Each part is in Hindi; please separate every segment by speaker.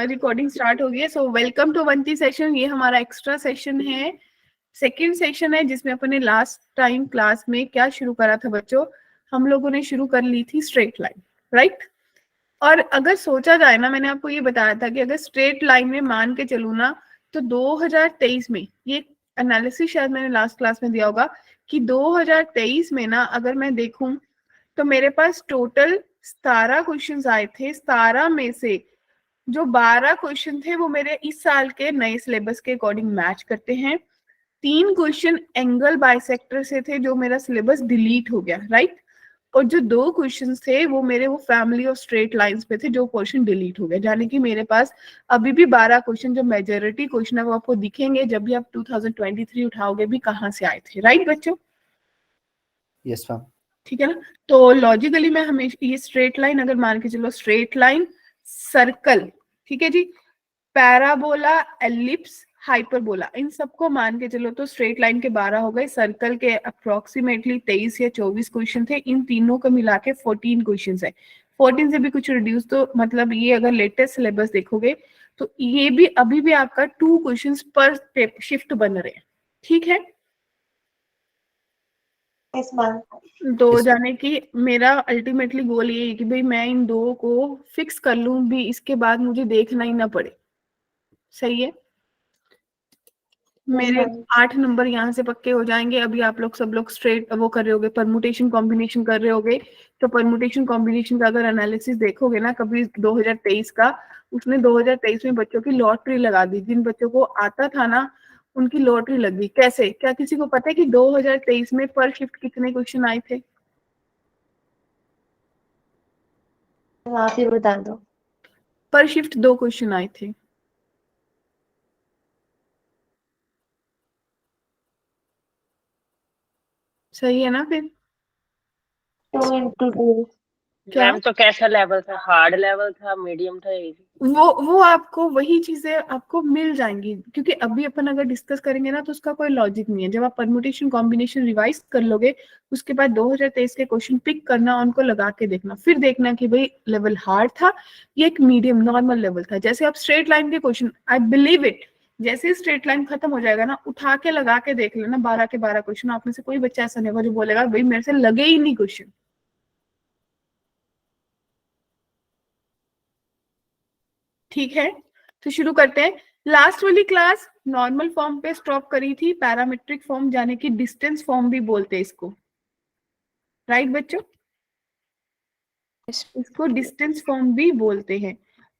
Speaker 1: रिकॉर्डिंग स्टार्ट हो गई है। सो वेलकम टू वंती सेशन। ये हमारा एक्स्ट्रा सेशन है, सेकेंड सेशन है, जिसमें अपने लास्ट टाइम क्लास में क्या शुरू करा था बच्चों, हम लोगों ने शुरू कर ली थी स्ट्रेट लाइन, राइट। और अगर सोचा जाए ना, मैंने आपको ये बताया था कि अगर स्ट्रेट लाइन में मान के चलू ना, तो 2023 में ये एनालिसिस शायद मैंने लास्ट क्लास में दिया होगा कि 2023 में ना अगर मैं देखूं तो मेरे पास टोटल 17 क्वेश्चंस आए थे। 17 में से जो 12 क्वेश्चन थे वो मेरे इस साल के नए सिलेबस के अकॉर्डिंग मैच करते हैं। 3 क्वेश्चन एंगल बाइसेक्टर से थे, जो मेरा सिलेबस डिलीट हो गया, राइट। और जो 2 क्वेश्चन थे वो मेरे वो फैमिली और स्ट्रेट लाइंस पे थे, जो क्वेश्चन डिलीट हो गए। यानी कि मेरे पास अभी भी 12 क्वेश्चन जो मेजोरिटी क्वेश्चन है वो आपको दिखेंगे जब भी आप 2023 उठाओगे भी कहाँ से आए थे, राइट बच्चों।
Speaker 2: Yes ma'am.
Speaker 1: ठीक है ना। तो लॉजिकली मैं हमेशा ये स्ट्रेट लाइन अगर मान के चलो, स्ट्रेट लाइन, सर्कल, ठीक है जी, पैराबोला, एलिप्स, हाइपरबोला, इन सबको मान के चलो तो स्ट्रेट लाइन के 12 हो गए। सर्कल के अप्रोक्सीमेटली 23 या 24 क्वेश्चन थे। इन तीनों को मिला के 14 क्वेश्चन है। 14 से भी कुछ रिड्यूस, तो मतलब ये अगर लेटेस्ट सिलेबस देखोगे तो ये भी अभी भी आपका 2 क्वेश्चन पर शिफ्ट बन रहे हैं, ठीक है। तो जाने की मेरा अल्टीमेटली गोल ये है कि भाई मैं इन 2 को फिक्स कर लूं भी, इसके बाद मुझे देखना ही ना पड़े, सही है। मेरे 8 नंबर यहाँ से पक्के हो जाएंगे। अभी आप लोग सब लोग स्ट्रेट वो कर रहे होगे, परमुटेशन कॉम्बिनेशन कर रहे होगे, तो परमुटेशन कॉम्बिनेशन का अगर एनालिसिस देखोगे ना कभी 2023 का, उसने 2023 में बच्चों की लॉटरी लगा दी। जिन बच्चों को आता था ना उनकी लॉटरी लग गई। कैसे, क्या किसी को पता है कि 2023 में पर शिफ्ट कितने क्वेश्चन आए थे?
Speaker 3: आप ही बता दो।
Speaker 1: पर शिफ्ट 2 क्वेश्चन आए थे। सही है ना फिर?
Speaker 3: 2 into 2।
Speaker 1: क्या
Speaker 4: मैम तो कैसा लेवल था? हार्ड लेवल था, मीडियम था, इजी?
Speaker 1: वो आपको वही चीजें आपको मिल जाएंगी, क्योंकि अभी अपन अगर डिस्कस करेंगे ना तो उसका कोई लॉजिक नहीं है। जब आप परमुटेशन कॉम्बिनेशन रिवाइज कर लोगे उसके बाद 2023 के क्वेश्चन पिक करना, उनको लगा के देखना, फिर देखना कि भाई लेवल हार्ड था या एक मीडियम नॉर्मल लेवल था। जैसे आप स्ट्रेट लाइन के क्वेश्चन, आई बिलीव इट, जैसे स्ट्रेट लाइन खत्म हो जाएगा ना, उठा के लगा के देख लेना 12 के 12 क्वेश्चन। आप में से कोई बच्चा ऐसा नहीं होगा जो बोलेगा भाई मेरे से लगे ही नहीं क्वेश्चन। ठीक है, तो शुरू करते हैं। लास्ट वाली क्लास नॉर्मल फॉर्म पे स्टॉप करी थी, पैरामेट्रिक फॉर्म यानी कि डिस्टेंस फॉर्म भी बोलते हैं इसको, राइट बच्चों। इसको डिस्टेंस फॉर्म भी बोलते हैं।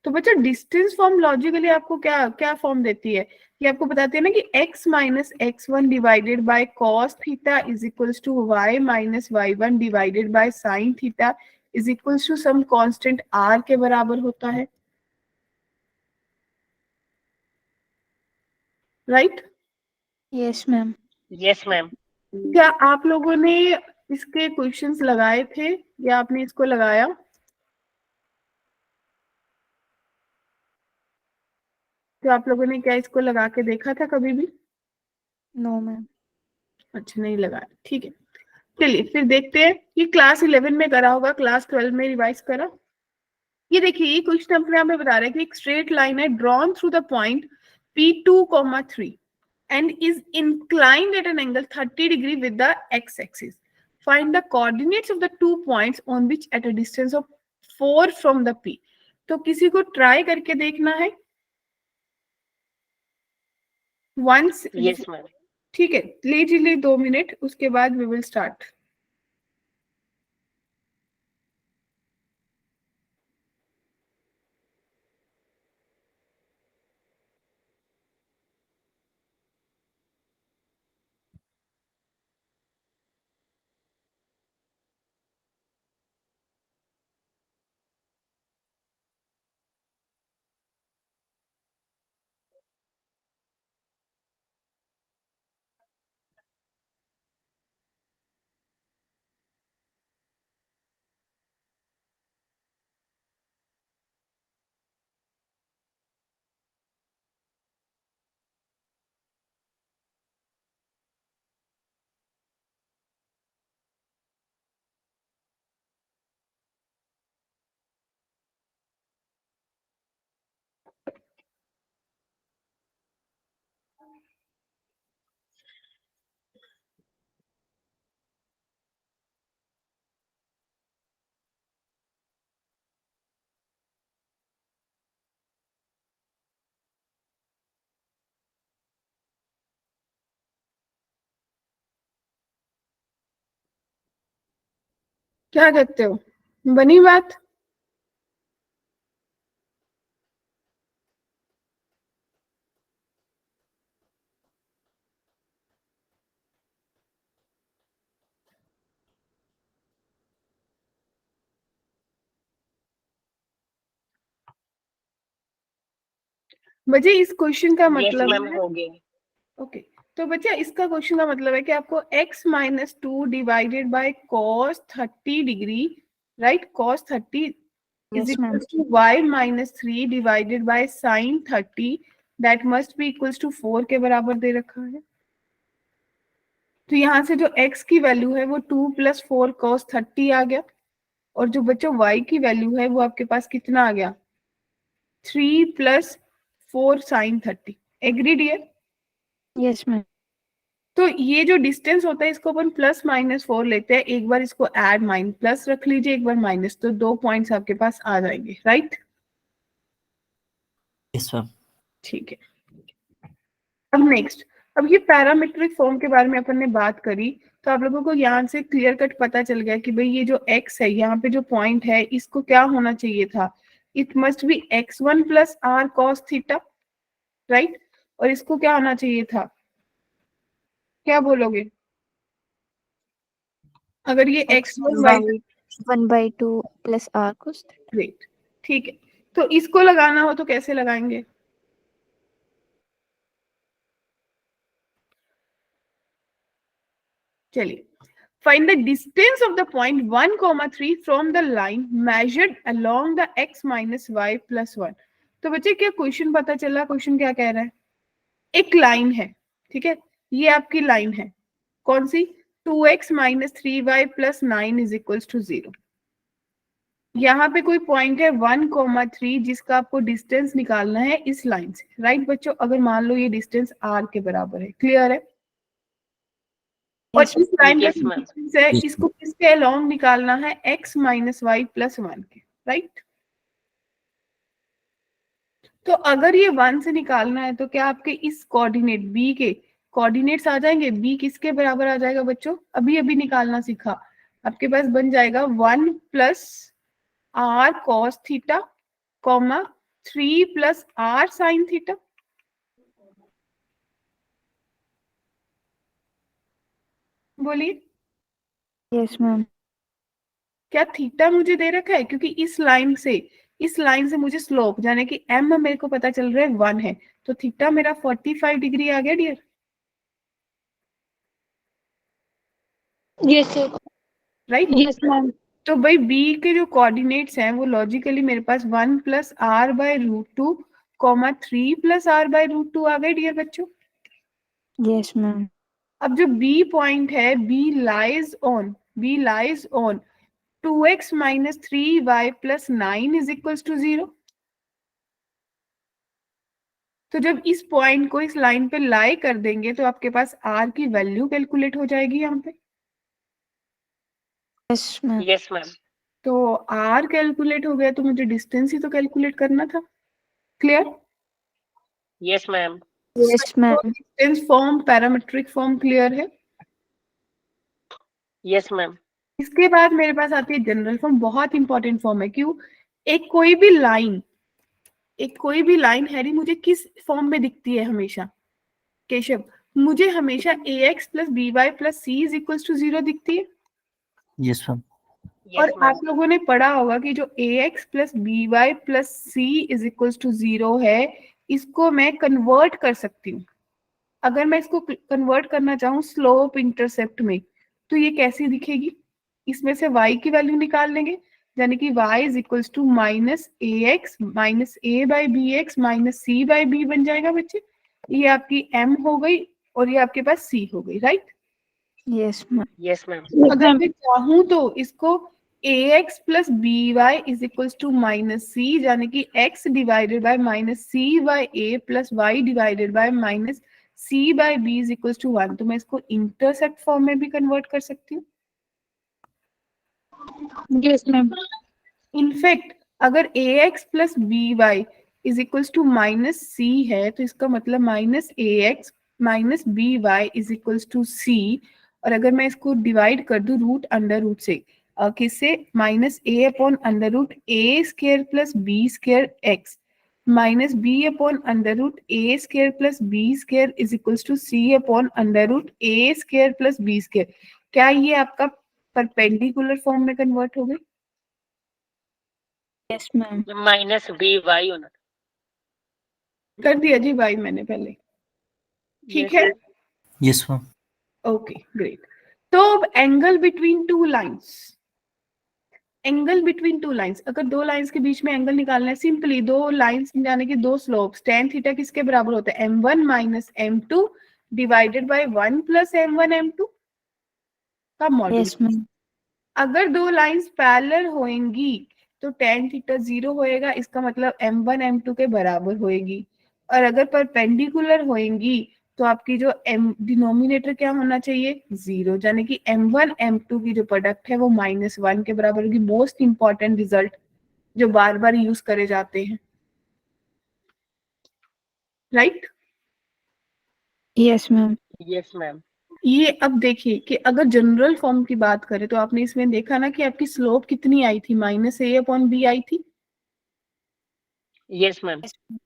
Speaker 1: तो बच्चों डिस्टेंस फॉर्म लॉजिकली आपको क्या क्या फॉर्म देती है? ये आपको बताती है ना कि x minus x1 divided by cos theta is equals to y minus y1 divided by sine theta is equals to some constant r के बराबर होता है, right?
Speaker 3: Yes ma'am.
Speaker 4: Yes ma'am.
Speaker 1: क्या आप लोगों ने इसके क्वेश्चंस लगाए थे या आपने इसको लगाया? तो आप लोगों ने क्या इसको लगा के देखा था कभी भी?
Speaker 3: No ma'am.
Speaker 1: अच्छा, नहीं लगाया, ठीक है। चलिए फिर देखते हैं। ये क्लास 11 में करा होगा, क्लास 12 में रिवाइज करा। ये देखिए, ये क्वेश्चन अपने आप में बता रहा है कि एक स्ट्रेट लाइन है drawn through the point P2, 3 and is inclined at an angle 30 degree with the x-axis. Find the coordinates of the 2 points on which at a distance of 4 from the P. तो किसी को ट्राई करके देखना है वंस।
Speaker 4: Yes ma'am.
Speaker 1: ठीक है, लीजिए 2 मिनट, उसके बाद वी विल स्टार्ट। क्या कहते हो, बनी बात? बच्चे इस क्वेश्चन का
Speaker 4: यस
Speaker 1: मतलब
Speaker 4: मैम
Speaker 1: है,
Speaker 4: हो गए।
Speaker 1: ओके तो बच्चा इसका क्वेश्चन का मतलब है कि आपको x minus 2 divided by cos 30 degree, right, cos 30 is
Speaker 3: Yes,
Speaker 1: equal
Speaker 3: ma'am.
Speaker 1: To y minus 3 divided by sin 30 that must be equals to 4 के बराबर दे रखा है। तो यहाँ से जो x की वैल्यू है वो 2 प्लस 4 cos 30 आ गया, और जो बच्चों y की वैल्यू है वो आपके पास कितना आ गया, 3 plus 4 sin 30। Agree dear?
Speaker 3: Yes, ma'am.
Speaker 1: तो ये जो डिस्टेंस होता है इसको अपन प्लस माइनस 4 लेते हैं, एक बार इसको ऐड माइनस प्लस रख लीजिए, एक बार माइनस, तो 2 पॉइंट्स आपके पास आ जाएंगे, राइट?
Speaker 2: Yes ma'am.
Speaker 1: ठीक है। अब नेक्स्ट, अब ये पैरामीट्रिक फॉर्म के बारे में अपन ने बात करी, तो आप लोगों को यहाँ से क्लियर कट पता चल गया कि भाई ये जो x है यहाँ पे जो पॉइंट है इसको क्या होना चाहिए था, it must be x1 plus R cos theta, right? और इसको क्या होना चाहिए था, क्या बोलोगे अगर ये x1 y,
Speaker 3: 1/2 plus r cos theta.
Speaker 1: Great, ठीक है। तो इसको लगाना हो तो कैसे लगाएंगे, चलिए, find the distance of the point 1, 3 from the line measured along the x minus y plus 1। तो बच्चे क्या क्वेश्चन पता चला, क्वेश्चन क्या कह रहा है, एक लाइन है, ठीक है, ये आपकी लाइन है, कौन सी, 2x minus 3y plus 9 is equals to 0। यहाँ पे कोई पॉइंट है 1, 3 जिसका आपको डिस्टेंस निकालना है इस लाइन से, राइट बच्चों? अगर मान लो ये डिस्टेंस r के बराबर है, क्लियर है? और
Speaker 3: Yes,
Speaker 1: इस लाइन का
Speaker 4: यस मैम।
Speaker 1: डिस्टेंस है, इसको किसके अलोंग निकालना है, x माइनस वाई प्लस 1 के, राइट? तो अगर ये 1 से निकालना है तो क्या आपके इस कोऑर्डिनेट b के कोऑर्डिनेट्स आ जाएंगे, b किसके बराबर आ जाएगा बच्चों, अभी अभी निकालना सीखा, आपके पास बन जाएगा 1 plus R cos theta comma 3 plus R sine theta. बोलिए,
Speaker 3: yes, ma'am.
Speaker 1: क्या थीटा मुझे दे रखा है, क्योंकि इस लाइन से मुझे स्लोप यानी कि m मेरे को पता चल रहा है 1 है, तो थीटा मेरा 45 डिग्री आ गया dear,
Speaker 3: Yes, sir.
Speaker 1: Right?
Speaker 3: Yes, ma'am.
Speaker 1: तो भाई b के जो कोऑर्डिनेट्स हैं वो लॉजिकली मेरे पास 1 plus R by root 2 comma 3 plus R by root 2 आ गए डियर बच्चों।
Speaker 3: Yes, ma'am.
Speaker 1: अब जो b पॉइंट है, b lies on 2x minus 3y plus 9 is equals to 0। तो जब इस पॉइंट को इस लाइन पे लाई कर देंगे तो आपके पास r की वैल्यू कैलकुलेट हो जाएगी यहाँ पे।
Speaker 3: Yes, ma'am.
Speaker 4: Yes ma'am.
Speaker 1: तो r कैलकुलेट हो गया तो मुझे डिस्टेंस ही तो कैलकुलेट करना था, clear?
Speaker 4: Yes ma'am.
Speaker 3: Yes, ma'am.
Speaker 1: Distance form, parametric form clear है?
Speaker 4: Yes ma'am.
Speaker 1: इसके बाद मेरे पास आती है जनरल फॉर्म, बहुत इंपॉर्टेंट फॉर्म है। क्यों? एक कोई भी लाइन हैरी मुझे किस फॉर्म में दिखती है हमेशा, केशव? मुझे हमेशा ax plus B Y plus C is equal to 0 दिखती है।
Speaker 2: Yes ma'am.
Speaker 1: और
Speaker 4: यस
Speaker 1: आप
Speaker 4: मैम।
Speaker 1: लोगों ने पढ़ा होगा कि जो ax plus B Y plus C is equal to 0 है, इसको मैं कन्वर्ट कर सकती हूँ। अगर मैं इसको कन्वर्ट करना चाहूँ स्लोप इंटरसेप्ट में, तो ये कैसी दिखेगी, इसमें से y की वैल्यू निकाल लेंगे, यानी कि y is equal to minus A X minus A by B X minus C by B बन जाएगा बच्चे। ये आपकी m हो गई और ये आपके पास c हो गई, right?
Speaker 3: Yes, ma'am.
Speaker 4: Yes ma'am.
Speaker 1: अगर मैं चाहूँ तो इसको ax plus B Y is equal to minus C, यानी कि x divided by minus C by A plus Y divided by minus C by B is equal to 1, तो मैं इसको इंटरसेप्ट फॉर्म में भी कन्वर्ट कर सकती हूँ।
Speaker 3: Yes, ma'am.
Speaker 1: इनफैक्ट अगर ax plus B Y is equal to minus C है तो इसका मतलब minus ax minus B Y is equal to C, और अगर मैं इसको डिवाइड कर दूं रूट अंडर रूट से, किससे, minus A upon under root A square plus B square X minus B upon under root A square plus B square is equals to C upon under root A square plus B square. क्या ये आपका परपेंडिकुलर फॉर्म में कन्वर्ट हो गई?
Speaker 3: Yes ma'am.
Speaker 4: Minus B Y होना
Speaker 1: कर दिया जी भाई मैंने पहले, ठीक है।
Speaker 2: Yes, ma'am.
Speaker 1: Okay great. तो अब angle between two lines, angle between two lines, अगर दो लाइंस के बीच में एंगल निकालना है, सिंपली दो लाइंस यानी कि दो स्लोप्स, tan थीटा किसके बराबर होता है, m1 minus m2 divided by 1 plus m1 m2 का मॉड्यूलस।
Speaker 3: Yes ma'am.
Speaker 1: अगर दो लाइंस पैरेलल होंगी तो tan थीटा 0 होएगा, इसका मतलब m1 m2 के बराबर होएगी। और अगर परपेंडिकुलर होंगी तो आपकी जो डिनोमिनेटर क्या होना चाहिए, 0, यानी कि m1 m2 की जो प्रोडक्ट है वो -1 के बराबर होगी। मोस्ट इंपॉर्टेंट रिजल्ट जो बार बार यूज करे जाते हैं, right?
Speaker 3: Yes ma'am.
Speaker 4: Yes ma'am.
Speaker 1: ये अब देखिए कि अगर जनरल फॉर्म की बात करें तो आपने इसमें देखा ना कि आपकी स्लोप कितनी आई थी, -a/b आई थी।
Speaker 4: Yes ma'am.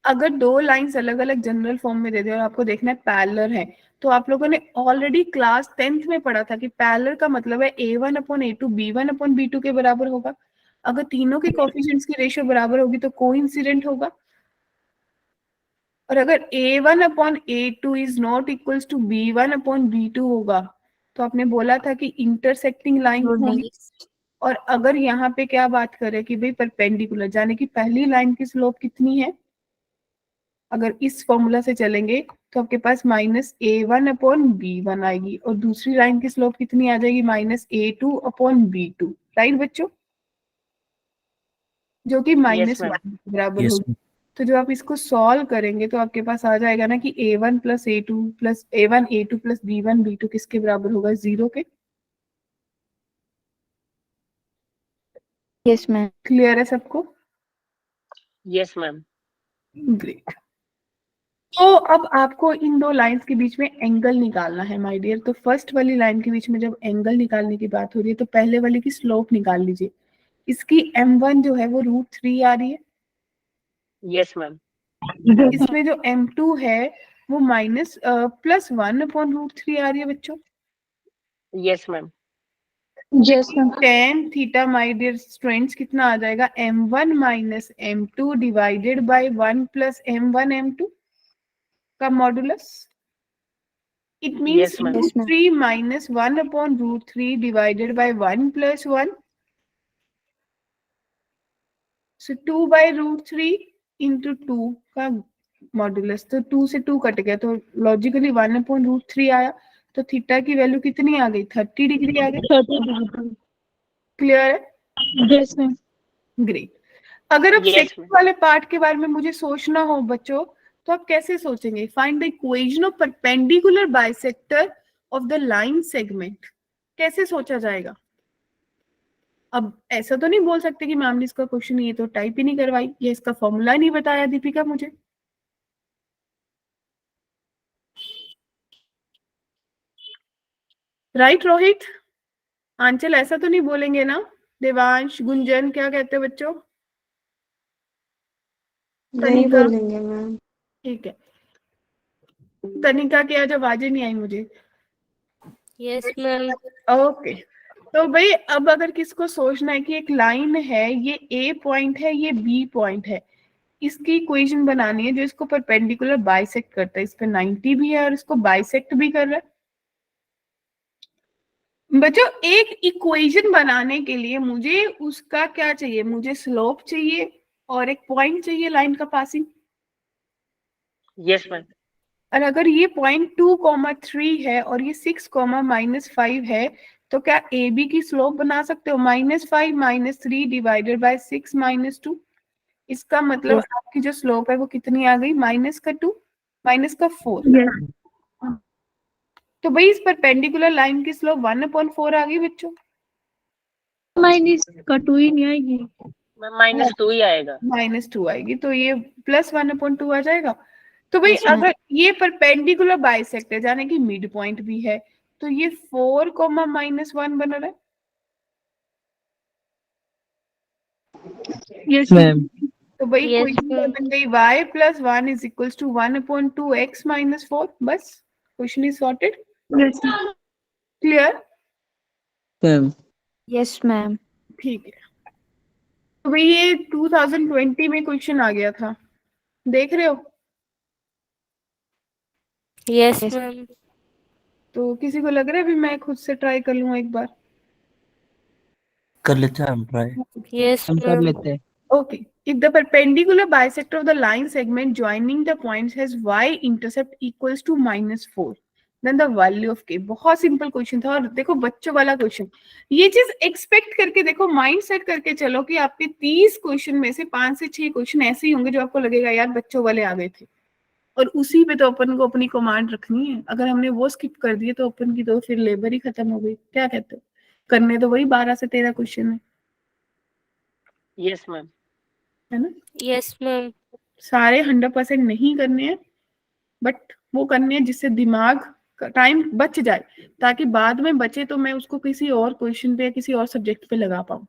Speaker 1: अगर दो लाइंस अलग अलग जनरल फॉर्म में दे दे और आपको देखना है पैरेलल है, तो आप लोगों ने ऑलरेडी क्लास 10th में पढ़ा था कि पैरेलल का मतलब है a1/a2 b1/b2 के बराबर होगा। अगर तीनों के कोएफिशिएंट्स की रेशियो बराबर होगी तो कोइंसिडेंट होगा। और अगर a1/a2 is not equals to b1/b2 होगा तो आपने बोला था कि इंटरसेक्टिंग लाइन होगी। और अगर यहाँ पे क्या बात करें कि भाई परपेंडिकुलर, यानी कि पहली लाइन की स्लोप कितनी है, अगर इस फॉर्मूला से चलेंगे तो आपके पास -a1/b1 आएगी और दूसरी लाइन की स्लोप कितनी आ जाएगी, -a2/b2, राइट बच्चों, जो कि
Speaker 4: Yes, ma'am.
Speaker 1: -1 के बराबर
Speaker 2: Yes,
Speaker 1: होगी।
Speaker 2: ma'am.
Speaker 1: तो जब आप इसको सॉल्व करेंगे तो आपके पास आ जाएगा ना कि a1 plus a2 plus a1 a2 plus b1 b2 किसके बराबर होगा, 0 के।
Speaker 3: Yes ma'am.
Speaker 1: क्लियर है सबको?
Speaker 4: Yes, ma'am.
Speaker 1: ग्रेट। तो अब आपको इन दो लाइंस के बीच में एंगल निकालना है माय डियर। तो फर्स्ट वाली लाइन के बीच में जब एंगल निकालने की बात हो रही है तो पहले वाले की स्लोप निकाल लीजिए। इसकी m1 जो है वो √3 आ रही है,
Speaker 4: Yes, ma'am.
Speaker 1: इसमें जो m2 है वो +1/√3 आ रही है बच्चों।
Speaker 4: Yes, ma'am.
Speaker 3: Yes ma'am.
Speaker 1: tan theta my dear students कितना आ जाएगा, m1 minus m2 divided by 1 plus m1 m2 का modulus. It means
Speaker 4: Yes, ma'am.
Speaker 3: Yes, ma'am.
Speaker 1: √3 minus 1/√3 divided by 1 plus 1. So 2/√3 into 2 का मॉडुलस, तो 2 से 2 कट गया तो लॉजिकली 1/√3 आया। तो थीटा की वैल्यू कितनी आ गई, 30 डिग्री आ गई। क्लियर है?
Speaker 3: Yes ma'am.
Speaker 1: ग्रेट। अगर अब
Speaker 4: Yes,
Speaker 1: सेकंड
Speaker 4: ma'am.
Speaker 1: वाले पार्ट के बारे में मुझे सोचना हो बच्चों तो आप कैसे सोचेंगे, find the equation of perpendicular bisector of the line segment, कैसे सोचा जाएगा? अब ऐसा तो नहीं बोल सकते कि मैम ने इसका क्वेश्चन ये तो टाइप ही नहीं करवाई, ये इसका फॉर्मूला नहीं बताया दीपिका मुझे। राइट रोहित, आंचल ऐसा तो नहीं बोलेंगे ना? देवांश, गुंजन, क्या कहते हो बच्चों?
Speaker 5: नहीं
Speaker 1: तनिका,
Speaker 5: बोलेंगे मैम।
Speaker 1: ठीक है। तनिका की आज आवाजें नहीं आई मुझे।
Speaker 5: Yes ma'am.
Speaker 1: ओके। तो भाई अब अगर किसको सोचना है कि एक लाइन है, ये ए पॉइंट है, ये बी पॉइंट है, इसकी इक्वेशन बनानी है जो इसको परपेंडिकुलर बाइसेक्ट करता है, इस पे 90 भी है और इसको बाइसेक्ट भी कर रहा है। बच्चों एक इक्वेशन बनाने के लिए मुझे उसका क्या चाहिए, मुझे स्लोप चाहिए और एक पॉइंट चाहिए लाइन का पासिंग।
Speaker 4: Yes, ma'am.
Speaker 1: और अगर ये पॉइंट 2,3 है और ये 6,-5 है तो क्या ए बी की स्लोप बना सकते हो, -5 -3 डिवाइडेड बाय 6 - 2। इसका मतलब
Speaker 3: Yes.
Speaker 1: आपकी जो स्लोप है वो कितनी आ गई, -2 -4। तो भाई इस परपेंडिकुलर लाइन की स्लोप 1/4 आ गई बच्चों।
Speaker 3: -2 ही नहीं आएगी।
Speaker 4: Ma'am, -2 ही आएगा.
Speaker 1: -2 आएगी तो ये +1/2 आ जाएगा। तो भाई
Speaker 3: Yes, ma'am.
Speaker 1: अगर ये परपेंडिकुलर बाइसेक्ट है यानी कि मिड पॉइंट भी है तो ये 4, -1 बन रहा है।
Speaker 3: Yes,
Speaker 6: ma'am.
Speaker 1: तो भाई
Speaker 5: Yes,
Speaker 1: क्वेश्चन
Speaker 5: ma'am.
Speaker 1: बन गई y plus 1 is equals to 1/2 x minus 4. बस question is sorted.
Speaker 3: Yes, ma'am.
Speaker 1: Clear?
Speaker 6: Ma'am.
Speaker 3: Yes, ma'am.
Speaker 1: ठीक है. तो भाई ये 2020 में क्वेश्चन आ गया था, देख रहे हो?
Speaker 5: Yes,
Speaker 3: Yes.
Speaker 5: ma'am.
Speaker 1: तो किसी को लग रहा है अभी मैं खुद से ट्राई कर लूँ एक बार?
Speaker 2: कर लेते हैं हम ट्राई.
Speaker 5: Yes,
Speaker 6: हम कर
Speaker 5: ma'am.
Speaker 6: लेते हैं।
Speaker 1: Okay. If the perpendicular bisector of the line segment joining the points has y intercept equals to -4, then the value of k. बहुत सिंपल क्वेश्चन था और देखो बच्चों वाला क्वेश्चन. ये चीज एक्सपेक्ट करके देखो, माइंड सेट करके चलो कि आपके 30 क्वेश्चन में से 5 से 6 क्वेश्चन ऐसे ही होंगे जो आपको लगेगा यार बच्चों वाले आ गए थे, और उसी पे तो अपन को अपनी कमांड रखनी है. अगर हमने वो स्किप कर दिए तो अपन की तो फिर लेबर ही खत्म हो गई. क्या कहते हो? करने तो वही 12 से 13 क्वेश्चन है
Speaker 4: यस मैम.
Speaker 1: है ना?
Speaker 5: Yes, ma'am.
Speaker 1: सारे 100% नहीं करने हैं, बट वो करने हैं जिससे दिमाग का टाइम बच जाए, ताकि बाद में बचे तो मैं उसको किसी और क्वेश्चन पे या किसी और सब्जेक्ट पे लगा पाऊं.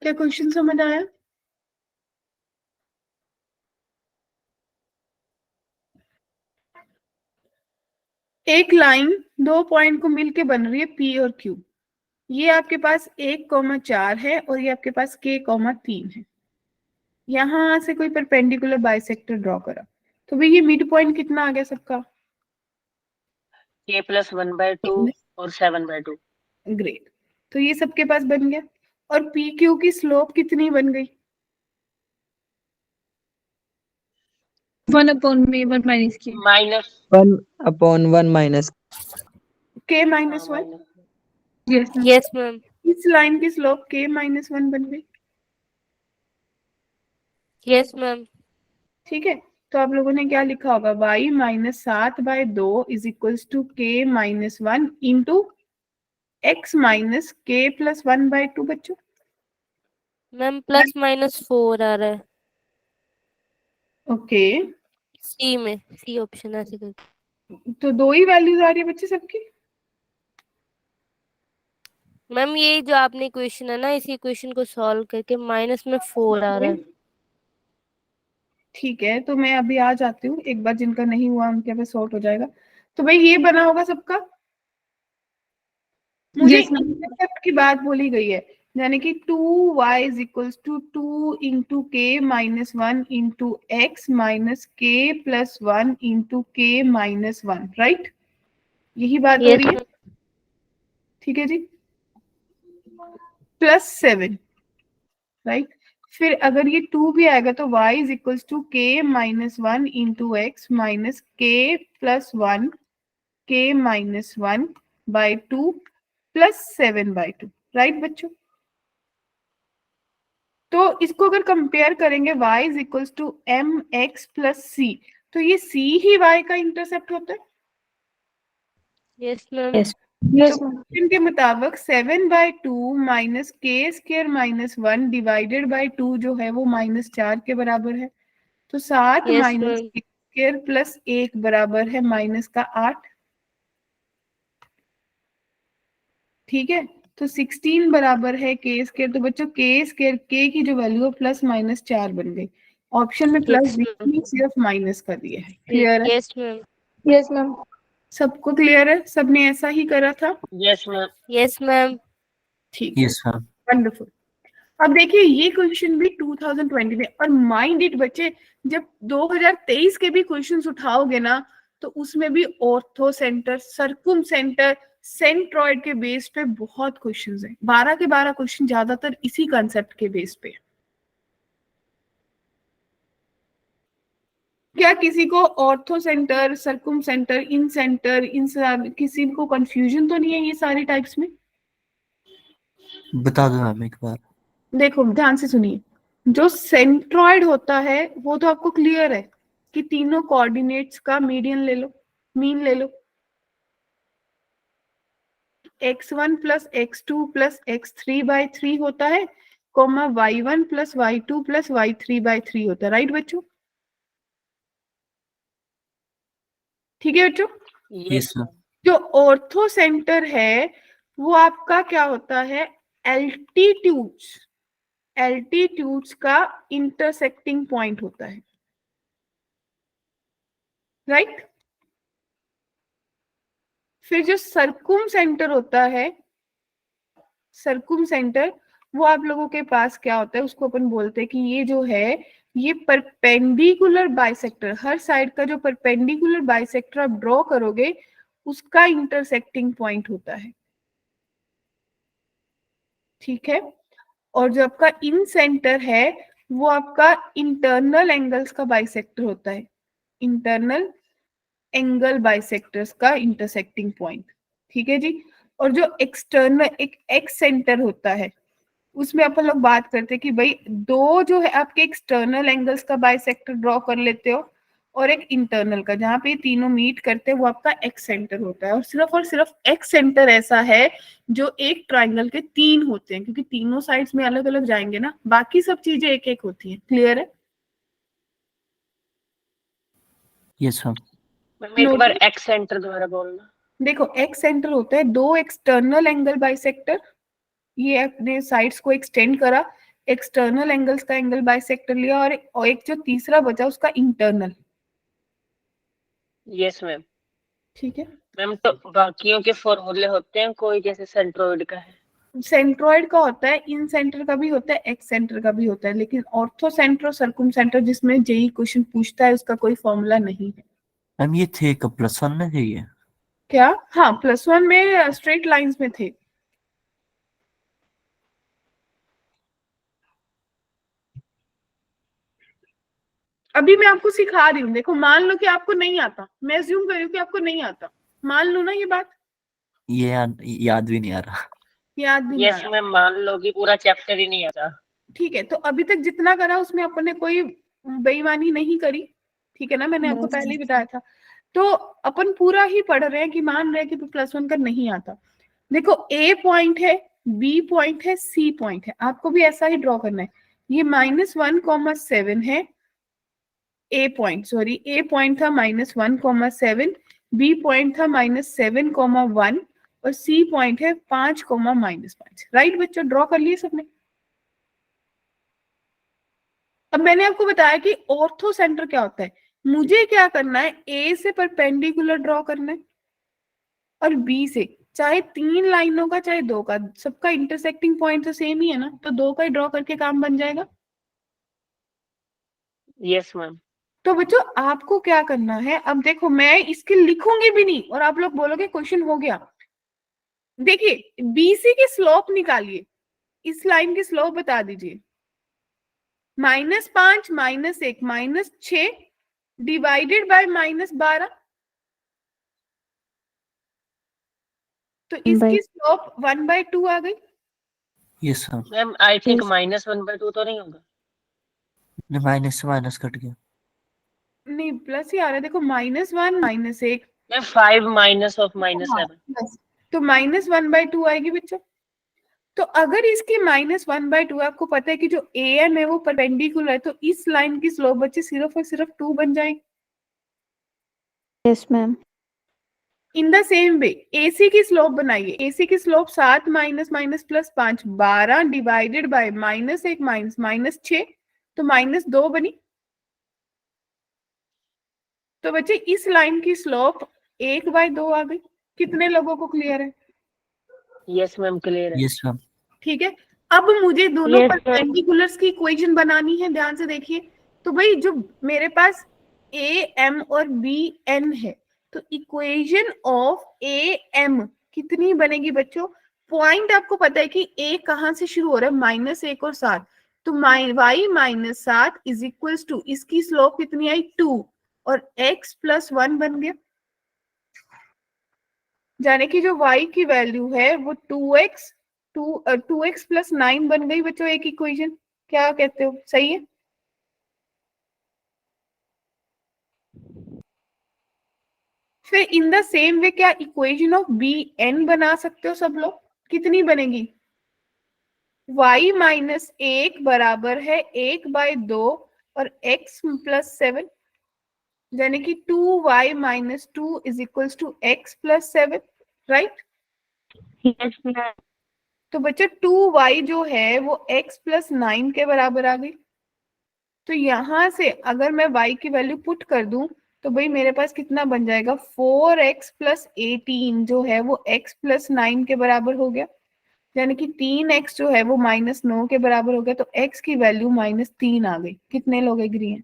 Speaker 1: क्या क्वेश्चन समझ आया? एक लाइन दो पॉइंट को मिलके बन रही है P और Q. ये आपके पास 1,4 है और ये आपके पास K,3 है. यहां से कोई परपेंडिकुलर बाइसेक्टर ड्रॉ करा, तो भाई ये मिड पॉइंट कितना आ गया सबका?
Speaker 4: k plus 1/2 और 7/2.
Speaker 1: ग्रेट. तो ये सबके पास बन गया. और पी क्यू की स्लोप कितनी बन गई?
Speaker 3: 1/1 minus k.
Speaker 4: Minus
Speaker 6: 1/1 minus
Speaker 1: K-1.
Speaker 3: Yes, ma'am.
Speaker 5: Yes, ma'am.
Speaker 1: इस लाइन की स्लोप K-1 बन गई.
Speaker 5: Yes, ma'am.
Speaker 1: ठीक है. तो आप लोगों ने क्या लिखा होगा? y -7/2 is equals to K-1 into x minus K+1/2. बच्चों
Speaker 5: Ma'am, plus minus 4 आ रहा है
Speaker 1: ओके.
Speaker 5: C में. C ऑप्शन ऐसे करके.
Speaker 1: तो दो ही वैल्यूज आ रही है बच्चे सबकी.
Speaker 5: मैम ये जो आपने क्वेश्चन है ना, इसी क्वेश्चन को सॉल्व करके माइनस में 4 आ रहा है.
Speaker 1: ठीक है. तो मैं अभी आ जाती हूँ, एक बार जिनका नहीं हुआ उनके पे सॉर्ट हो जाएगा. तो भाई ये बना होगा सबका. मुझे
Speaker 3: Yes, ma'am.
Speaker 1: इंटरसेप्ट की बात बोली गई है, यानी कि 2y is equals to 2 into K-1 into x minus K+1 into K-1. Right? यही बात हो
Speaker 5: Yes,
Speaker 1: रही है.
Speaker 5: ma'am.
Speaker 1: ठीक है जी. +7. राइट? फिर अगर ये 2 भी आएगा तो y is equals to K-1 into x minus K+1 K-1/2 plus 7/2. Right बच्चों? तो इसको अगर कंपेयर करेंगे y is equals to mx plus c, तो ये c ही y का इंटरसेप्ट होता है.
Speaker 5: Yes, ma'am.
Speaker 3: Yes. Yes,
Speaker 1: तो
Speaker 3: ma'am.
Speaker 1: क्वेश्चन के मुताबिक 7/2 माइनस K² - 1 डिवाइडेड बाई 2 जो है वो -4 के बराबर है. तो 7
Speaker 5: Yes,
Speaker 1: minus
Speaker 5: ma'am.
Speaker 1: K² plus 1 बराबर है -8. ठीक है. तो 16 बराबर है K². तो बच्चों K² K की जो वैल्यू है +-4 बन गई. ऑप्शन में प्लस
Speaker 5: Yes, ma'am.
Speaker 1: सिर्फ माइनस कर दिया है. क्लियर है?
Speaker 5: Yes, ma'am.
Speaker 3: Yes, ma'am.
Speaker 1: सबको क्लियर है? सबने ऐसा ही करा था?
Speaker 4: Yes ma'am.
Speaker 5: Yes, ma'am.
Speaker 1: ठीक है.
Speaker 2: Yes ma'am.
Speaker 1: वंडरफुल. अब देखिए ये क्वेश्चन भी 2020 में, और माइंड इट बच्चे, जब 2023 के भी क्वेश्चंस उठाओगे ना तो उसमें भी ऑर्थो सेंटर, सर्कुम सेंटर, सेंट्रॉइड के बेस पे बहुत क्वेश्चंस हैं। 12 के 12 क्वेश्चन ज्यादातर इसी कंसेप्ट के बेस पे। क्या किसी को ऑर्थो सेंटर, सर्कुम सेंटर, इन सेंटर, किसी को कंफ्यूजन तो नहीं है ये सारे टाइप्स में?
Speaker 2: बता दो मैम एक बार।
Speaker 1: देखो ध्यान से सुनिए, जो सेंट्रॉइड होता है वो तो आपको क्लियर है कि तीनों कोऑर्डिनेट्स का मीडियन ले लो, मीन ले लो। x1 plus x2 plus x3/3 होता है, coma y1 plus y2 plus y3/3 होता है। राइट बच्चों? ठीक है बच्चों?
Speaker 2: Yes ma'am.
Speaker 1: जो ऑर्थो सेंटर है वो आपका क्या होता है, एल्टीट्यूड्स, एल्टीट्यूड्स का इंटरसेक्टिंग पॉइंट होता है। राइट? फिर जो सर्कुम सेंटर होता है, सर्कुम सेंटर, वो आप लोगों के पास क्या होता है, उसको अपन बोलते हैं कि ये जो है ये परपेंडिकुलर बाइसेक्टर, हर साइड का जो परपेंडिकुलर बाइसेक्टर आप ड्रॉ करोगे उसका इंटरसेक्टिंग पॉइंट होता है। ठीक है? और जो आपका इन सेंटर है वो आपका इंटरनल एंगल्स का बाइसेक्टर होता है, इंटरनल एंगल बाइसेक्टर्स का इंटरसेक्टिंग पॉइंट। ठीक है जी? और जो एक्सटर्नल एक एक्स सेंटर होता है उसमें अपन लोग बात करते हैं कि भाई दो जो है आपके एक्सटर्नल एंगल्स का बाइसेक्टर ड्रॉ कर लेते हो और एक इंटरनल का, जहां पे तीनों मीट करते हैं वो आपका एक्स सेंटर होता है। और सिर्फ एक्स सेंटर ऐसा है जो एक ट्राइंगल के 3 होते हैं, क्योंकि तीनों साइड्स में अलग अलग जाएंगे ना, बाकी सब चीजें एक एक होती हैं। क्लियर है?
Speaker 2: Yes ma'am.
Speaker 4: मैम एक बार एक्स सेंटर दोबारा बोलना।
Speaker 1: देखो एक्स सेंटर होता है दो एक्सटर्नल एंगल बाइसेक्टर, ये अपने साइड्स को एक्सटेंड करा, एक्सटर्नल एंगल्स का एंगल बाइसेक्टर लिया, और एक जो तीसरा बचा उसका इंटरनल।
Speaker 4: Yes ma'am.
Speaker 1: ठीक है?
Speaker 4: मैम तो बाकियों के फॉर्मूले होते हैं कोई, जैसे सेंट्रोइड का है?
Speaker 1: सेंट्रॉइड का होता है, इन सेंटर का भी होता है, एक्स सेंटर का भी होता है, लेकिन ऑर्थो सेंटर और सर्कुम सेंटर जिसमें जेई क्वेश्चन पूछता है उसका कोई फॉर्मूला नहीं है।
Speaker 2: मैम ये थे कब +1 में थे ये?
Speaker 1: क्या? हाँ, +1 में स्ट्रेट लाइंस में थे। अभी मैं आपको सिखा रही हूँ। देखो मान लो कि आपको नहीं आता, मैं अज्यूम कर रही हूँ कि आपको नहीं आता, मान लो ना ये बात,
Speaker 2: ये याद भी नहीं आ रहा।
Speaker 1: याद भी नहीं आ
Speaker 4: यस
Speaker 1: रहा।
Speaker 4: मैम, मान लो कि पूरा चैप्टर ही नहीं आता।
Speaker 1: ठीक है, तो अभी तक जितना करा उसमें अपन ने कोई बेईमानी नहीं करी। ठीक है ना? मैंने आपको पहले ही बताया था। तो अपन पूरा ही पढ़ रहे हैं कि मान रहे हैं कि +1 का नहीं आता। देखो ए पॉइंट है, बी पॉइंट है, सी पॉइंट है, आपको भी ऐसा ही ड्रॉ करना है। ये -1,7 है ए पॉइंट, सॉरी ए पॉइंट था -1,7, बी पॉइंट था -7,1 और सी पॉइंट है 5,-5। राइट बच्चों? ड्रॉ कर लिए सबने? अब मैंने आपको बताया कि ऑर्थो सेंटर क्या होता है। मुझे क्या करना है, ए से परपेंडिकुलर ड्रॉ करना है और बी से, चाहे 3 लाइनों का चाहे 2 का, सबका इंटरसेक्टिंग पॉइंट तो सेम ही है ना, तो 2 का ही ड्रॉ करके काम बन जाएगा।
Speaker 4: Yes ma'am.
Speaker 1: तो बच्चों आपको क्या करना है, अब देखो मैं इसके लिखूंगी भी नहीं और आप लोग बोलोगे क्वेश्चन हो गया। देखिए बीसी की स्लोप निकालिए, इस लाइन की स्लोप बता दीजिए। -5, -1, -6 डिवाइडेड बाय -12, तो इसकी स्लोप 1/2 आ गई।
Speaker 2: Yes ma'am.
Speaker 4: Ma'am I think -1/2 तो नहीं होगा?
Speaker 2: माइनस से माइनस कट गया।
Speaker 1: नहीं प्लस ही आ रहा है, देखो -1, -1।
Speaker 4: Ma'am 5 minus of -7।
Speaker 1: बस, तो -1/2 आएगी बच्चों। तो अगर इसकी -1/2, आपको पता है कि जो AM है वो परपेंडिकुलर है, तो इस लाइन की स्लोप बच्चे सिर्फ और सिर्फ 2 बन जाएगी।
Speaker 3: Yes ma'am.
Speaker 1: In the same way AC की स्लोप बनाइए, AC की स्लोप 7 -+5 12 डिवाइडेड बाय -1 -6, तो -2 बनी। तो बच्चे इस लाइन की स्लोप 1/2 आ गई। कितने लोगों को क्लियर है?
Speaker 4: यस मैम क्लियर है।
Speaker 2: Yes ma'am.
Speaker 1: ठीक है, अब मुझे दोनों
Speaker 4: Yes, ma'am.
Speaker 1: परपेंडिकुलर्स की इक्वेशन बनानी है, ध्यान से देखिए। तो भाई जो मेरे पास ए एम और बी एन है, तो इक्वेशन ऑफ ए एम कितनी बनेगी बच्चों? पॉइंट आपको पता है कि ए कहां से शुरू हो रहा है, -1 और 7, तो y minus 7 is equals to, इसकी स्लोप कितनी आई 2 और x प्लस 1 बन गया, यानी कि जो y की वैल्यू है वो 2x प्लस 9 बन गई बच्चों एक इक्वेशन। क्या कहते हो, सही है? फिर इन द सेम वे क्या इक्वेशन ऑफ बी एन बना सकते हो सब लोग? कितनी बनेगी? y माइनस 1 बराबर है 1/2 और x प्लस 7, यानी कि 2y minus 2 is equals to x plus 7, right?
Speaker 4: Yes, ma'am.
Speaker 1: तो बच्चे 2y जो है वो x प्लस 9 के बराबर आ गई। तो यहां से अगर मैं y की वैल्यू पुट कर दूं तो भाई मेरे पास कितना बन जाएगा, 4x प्लस 18 जो है वो x प्लस 9 के बराबर हो गया, यानी कि 3x जो है वो -9 के बराबर हो गया। तो x की वैल्यू -3 आ गई। कितने लोग एग्री हैं?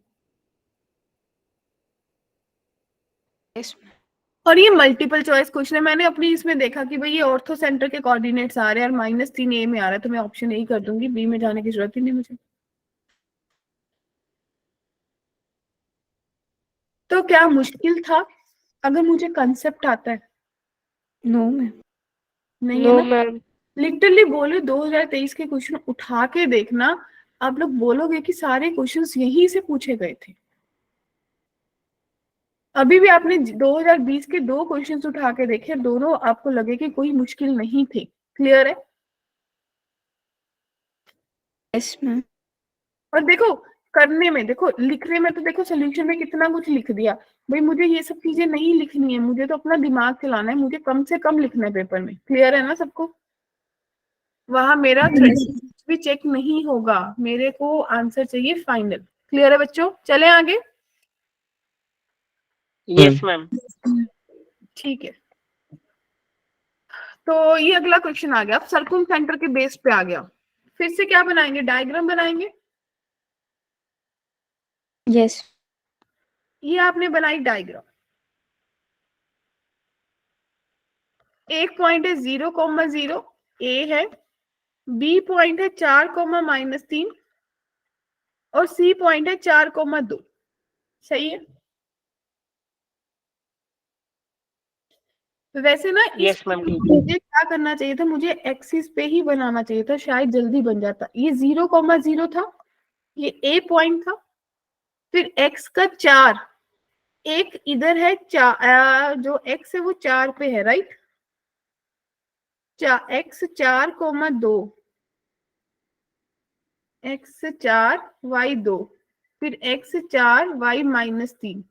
Speaker 1: और ये मल्टीपल चॉइस क्वेश्चन है। मैंने अपनी इसमें देखा कि भाई ये ऑर्थो सेंटर के कोऑर्डिनेट्स आ रहे हैं और -3 ए में आ रहा है, तो मैं ऑप्शन ए ही कर दूंगी, बी में जाने की जरूरत ही नहीं मुझे। तो क्या मुश्किल था? अगर मुझे कंसेप्ट आता है?
Speaker 3: No ma'am.
Speaker 1: नहीं है
Speaker 5: नो
Speaker 1: ना?
Speaker 5: मैम।
Speaker 1: लिटरली बोले 2023 के क्वेश्चन उठा के देखना, आप लोग बोलोगे कि सारे क्वेश्चंस यहीं से पूछे गए थे। अभी भी आपने 2020 के 2 क्वेश्चंस उठा के देखे, दोनों आपको लगे कि कोई मुश्किल नहीं थे। क्लियर है?
Speaker 3: Yes ma'am.
Speaker 1: और देखो करने में, देखो लिखने में तो देखो सोल्यूशन में कितना कुछ लिख दिया। भाई मुझे ये सब चीजें नहीं लिखनी है, मुझे तो अपना दिमाग चलाना है, मुझे कम से कम लिखना है पेपर में। क्लियर है ना सबको? वहां मेरा थ्रेशोल्ड भी चेक नहीं होगा, मेरे को आंसर चाहिए फाइनल। क्लियर है बच्चों? चले आगे।
Speaker 4: Yes, ma'am.
Speaker 1: ठीक है, तो ये अगला क्वेश्चन आ गया। अब सर्कुम सेंटर के बेस पे आ गया। फिर से क्या बनाएंगे, डायग्राम बनाएंगे।
Speaker 3: यस।
Speaker 1: ये आपने बनाई डायग्राम। एक पॉइंट है 0,0, ए है, बी पॉइंट है 4,-3 और सी पॉइंट है 4,2। सही है? वैसे ना इस
Speaker 4: Yes, ma'am. ठीक है.
Speaker 1: मुझे क्या करना चाहिए था, मुझे एक्सिस पे ही बनाना चाहिए था, शायद जल्दी बन जाता। ये 0,0 था, ये ए पॉइंट था, फिर एक्स का 4, एक इधर है जो एक्स है वो 4 पे है, राइट? x 4,2, x 4 y 2, फिर x 4 y -3,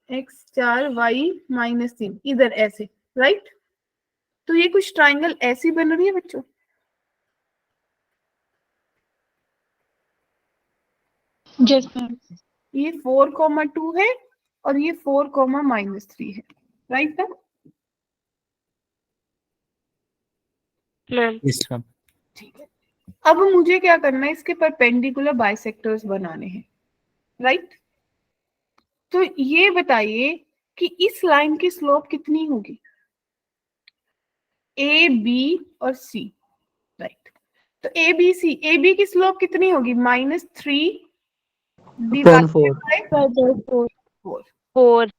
Speaker 1: x 4 y -3 इधर ऐसे, राइट? तो ये कुछ ट्राइंगल ऐसी बन रही है बच्चों।
Speaker 7: Yes, ma'am.
Speaker 1: ये 4,2 है और ये 4,-3 है, राइट ना?
Speaker 5: मैम।
Speaker 2: Yes ma'am.
Speaker 1: ठीक है, अब मुझे क्या करना है, इसके परपेंडिकुलर बाइसेक्टर्स बनाने हैं, राइट? तो ये बताइए कि इस लाइन की स्लोप कितनी होगी, ए बी और सी, राइट? तो ए बी की स्लोप कितनी होगी, -3
Speaker 6: Upon 4.
Speaker 1: -4।
Speaker 5: 4।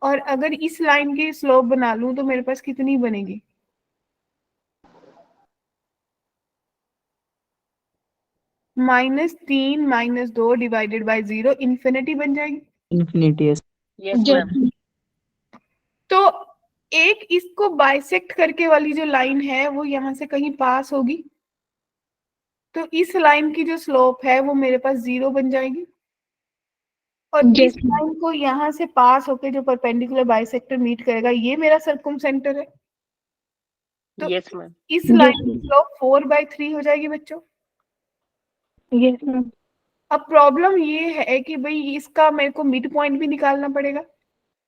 Speaker 1: और अगर इस लाइन की स्लोप बना लूं तो मेरे पास कितनी बनेगी, -3 -2 डिवाइडेड बाय 0, इन्फिनिटी बन जाएगी।
Speaker 6: Infinity. Yes.
Speaker 4: Yes, ma'am.
Speaker 1: तो एक इसको बाइसेक्ट करके वाली जो लाइन है वो यहाँ से कहीं पास होगी, तो इस लाइन की जो स्लोप है वो मेरे पास 0 बन जाएगी। और
Speaker 7: Yes,
Speaker 1: इस लाइन को यहाँ से पास होके जो परपेंडिकुलर बाइसेक्टर मीट करेगा, ये मेरा सर्कुम सेंटर है। तो
Speaker 4: Yes, ma'am.
Speaker 1: इस लाइन की स्लोप 4/3 हो जाएगी बच्चों।
Speaker 7: Yes, ma'am.
Speaker 1: अब प्रॉब्लम ये है कि भाई इसका मेरे को मिड पॉइंट भी निकालना पड़ेगा।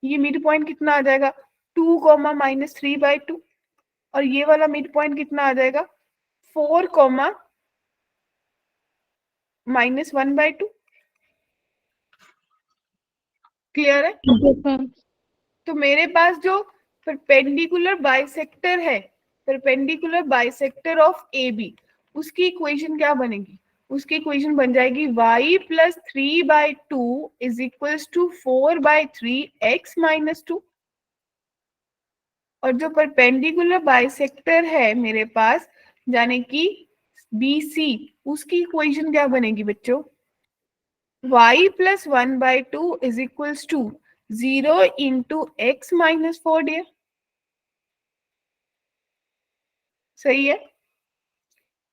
Speaker 1: ये मिड पॉइंट कितना आ जाएगा, 2, -3/2, और ये वाला मिड पॉइंट कितना आ जाएगा, 4 कॉमा -1/2। क्लियर है?
Speaker 7: Yes, ma'am.
Speaker 1: तो मेरे पास जो परपेंडिकुलर बाइसेक्टर है, perpendicular bisector of A B, उसकी इक्वेशन क्या बनेगी? उसकी इक्वेशन बन जाएगी y + 3/2 is equals to 4/3 x - 2। और जो परपेंडिकुलर बाइसेक्टर है मेरे पास, यानी कि BC, उसकी इक्वेशन क्या बनेगी बच्चों? y + 1/2 is equals to 0 × x - 4 dear. सही है?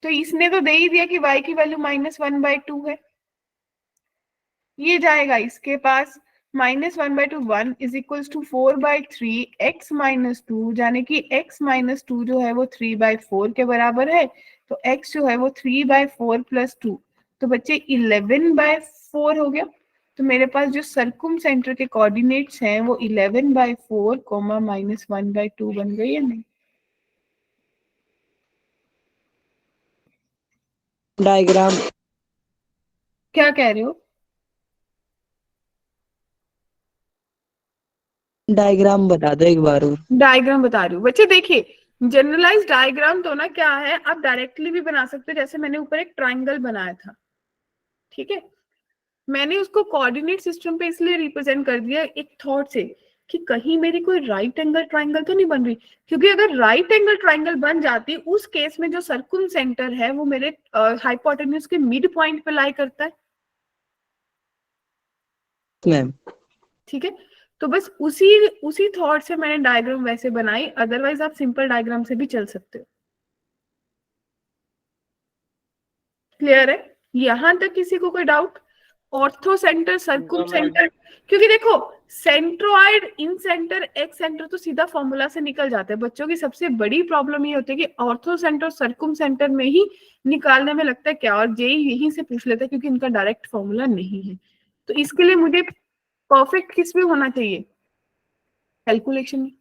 Speaker 1: तो इसने तो दे ही दिया कि y की वैल्यू -1/2 है। ये जाएगा इसके पास -1/2 1 इज इक्वल्स टू 4/3 x - 2, यानी कि x - 2 जो है वो 3/4 के बराबर है। तो x जो है वो 3/4 + 2, तो बच्चे 11/4 हो गया। तो मेरे पास जो सर्कुम सेंटर के कोऑर्डिनेट्स हैं वो 11/4, -1/2 बन गई या नहीं?
Speaker 6: डायग्राम
Speaker 1: क्या कह रहे हो?
Speaker 6: डायग्राम बता दो एक बार और।
Speaker 1: डायग्राम बता रही हूँ बच्चे। देखिए, जनरलाइज डायग्राम तो ना क्या है, आप डायरेक्टली भी बना सकते हो। जैसे मैंने ऊपर एक ट्राइंगल बनाया था, ठीक है, मैंने उसको कोऑर्डिनेट सिस्टम पे इसलिए रिप्रेजेंट कर दिया एक थॉट से कि कहीं मेरी कोई राइट एंगल ट्राइंगल तो नहीं बन रही, क्योंकि अगर राइट एंगल ट्राइंगल बन जाती उस केस में जो सर्कुम सेंटर है वो मेरे हाइपोटेन्यूज के मिड पॉइंट पे लाई करता है।
Speaker 6: मैम
Speaker 1: ठीक है, तो बस उसी उसी थॉट से मैंने डायग्राम वैसे बनाई, अदरवाइज आप सिंपल डायग्राम से भी चल सकते हो। क्लियर है? यहां तक किसी को कोई doubt? Orthocentre, circum
Speaker 4: No, ma'am.
Speaker 1: Centre, क्योंकि देखो centroid, incentre, excentre तो सीधा फॉर्मूला से निकल जाता है। बच्चों की सबसे बड़ी प्रॉब्लम ये होती है कि ऑर्थो सेंटर, सर्कुम सेंटर में ही निकालने में लगता है क्या, और जेई यहीं से पूछ लेता है क्योंकि इनका डायरेक्ट फॉर्मूला नहीं है। तो इसके लिए मुझे परफेक्ट किस में होना चाहिए? कैलकुलेशन में।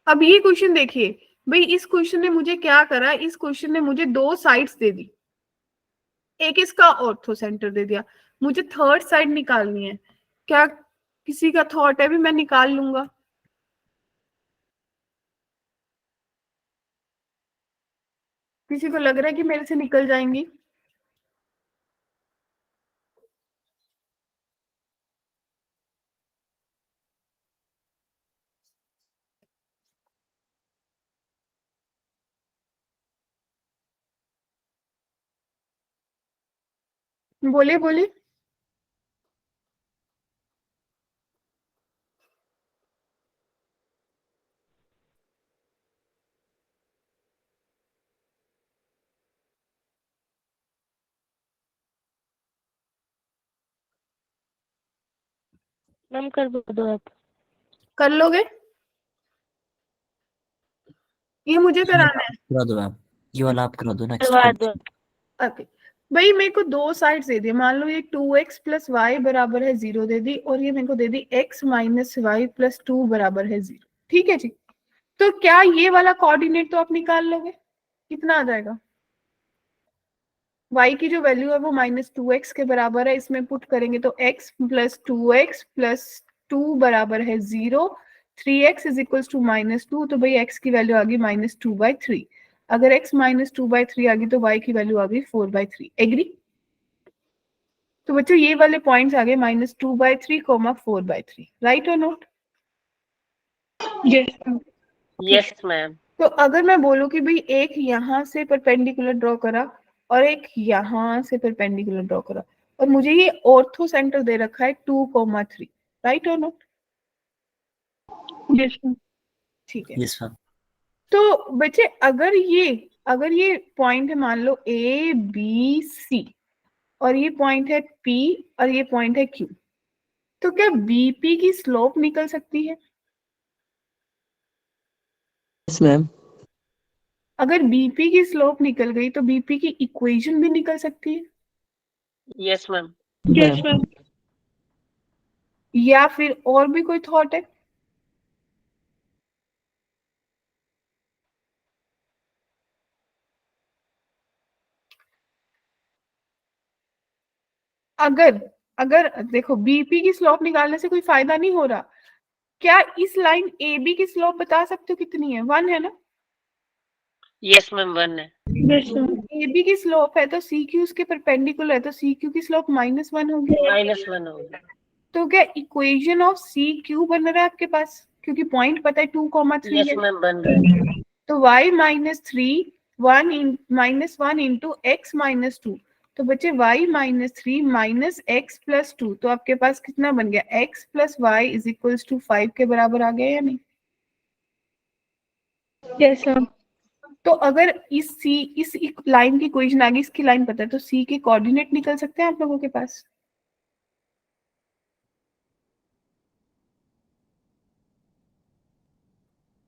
Speaker 1: अब ये क्वेश्चन देखिए भाई, इस क्वेश्चन ने मुझे क्या करा, इस क्वेश्चन ने मुझे दो साइड्स दे दी, एक इसका ऑर्थो सेंटर दे दिया, मुझे थर्ड साइड निकालनी है। क्या किसी का थॉट है? भी मैं निकाल लूंगा। किसी को लग रहा है कि मेरे से निकल जाएंगी? बोलिए बोलिए।
Speaker 5: मैम कर दो आप।
Speaker 1: कर लोगे? ये मुझे कराना है।
Speaker 2: करा दो मैम, ये वाला आप करा दो नेक्स्ट
Speaker 5: करवा
Speaker 2: कॉल।
Speaker 5: दो।
Speaker 1: ओके भाई, मेरे को दो साइड दे दी। मान लो ये 2x + y बराबर है 0 दे दी, और ये मेरे को दे दी x - y + 2 बराबर है 0। ठीक है जी। तो क्या ये वाला कोऑर्डिनेट तो आप निकाल लोगे? कितना आ जाएगा? y की जो वैल्यू है वो -2x के बराबर है, इसमें पुट करेंगे तो x + 2x + 2 बराबर है 0। 3x इज इक्वल्स टू -2, तो भाई x की वैल्यू आ गई -2/3। अगर x -2/3 आ गई तो y की वैल्यू आ गई 4/3। एग्री? तो बच्चों ये वाले पॉइंट्स आ गए -2/3, 4/3। राइट और note?
Speaker 7: Yes, ma'am.
Speaker 4: Yes, ma'am.
Speaker 1: तो अगर मैं बोलूं कि भाई एक यहां से परपेंडिकुलर ड्रॉ करा और एक यहां से परपेंडिकुलर ड्रॉ करा, और मुझे ये ऑर्थो सेंटर दे रखा है 2,3। राइट और नोट?
Speaker 7: Yes, ma'am.
Speaker 1: ठीक है।
Speaker 2: Yes ma'am.
Speaker 1: तो बच्चे अगर ये पॉइंट है, मान लो ए बी सी, और ये पॉइंट है पी, और ये पॉइंट है क्यू, तो क्या बीपी की स्लोप निकल सकती है?
Speaker 6: Yes ma'am.
Speaker 1: अगर बीपी की स्लोप निकल गई तो बीपी की इक्वेशन भी निकल सकती है,
Speaker 4: Yes, ma'am.
Speaker 7: Yes, ma'am.
Speaker 1: या फिर और भी कोई थॉट है? अगर अगर देखो बीपी की स्लोप निकालने से कोई फायदा नहीं हो रहा, क्या इस लाइन ए बी की स्लोप बता सकते हो कितनी है? 1 है ना?
Speaker 4: यस मैम 1 है।
Speaker 7: Yes, ma'am.
Speaker 1: ए बी की स्लोप है तो सी क्यू उसके परपेंडिकुलर है, तो सी क्यू की स्लोप -1 होगी।
Speaker 4: -1 होगा।
Speaker 1: तो क्या इक्वेशन ऑफ सी क्यू बन रहा है आपके पास? क्योंकि पॉइंट पता है 2,3
Speaker 4: यस
Speaker 1: है।
Speaker 4: मैम बन रहा है।
Speaker 1: तो y -3 -1 इंटू x -2, तो बच्चे y -3 माइनस x प्लस 2, तो आपके पास कितना बन गया? x plus y is equals to 5 के बराबर आ गया या नहीं?
Speaker 7: Yes, ma'am.
Speaker 1: तो अगर इस लाइन की इक्वेशन आ गई, इसकी लाइन पता है, तो c के कोऑर्डिनेट निकल सकते हैं आप लोगों के पास?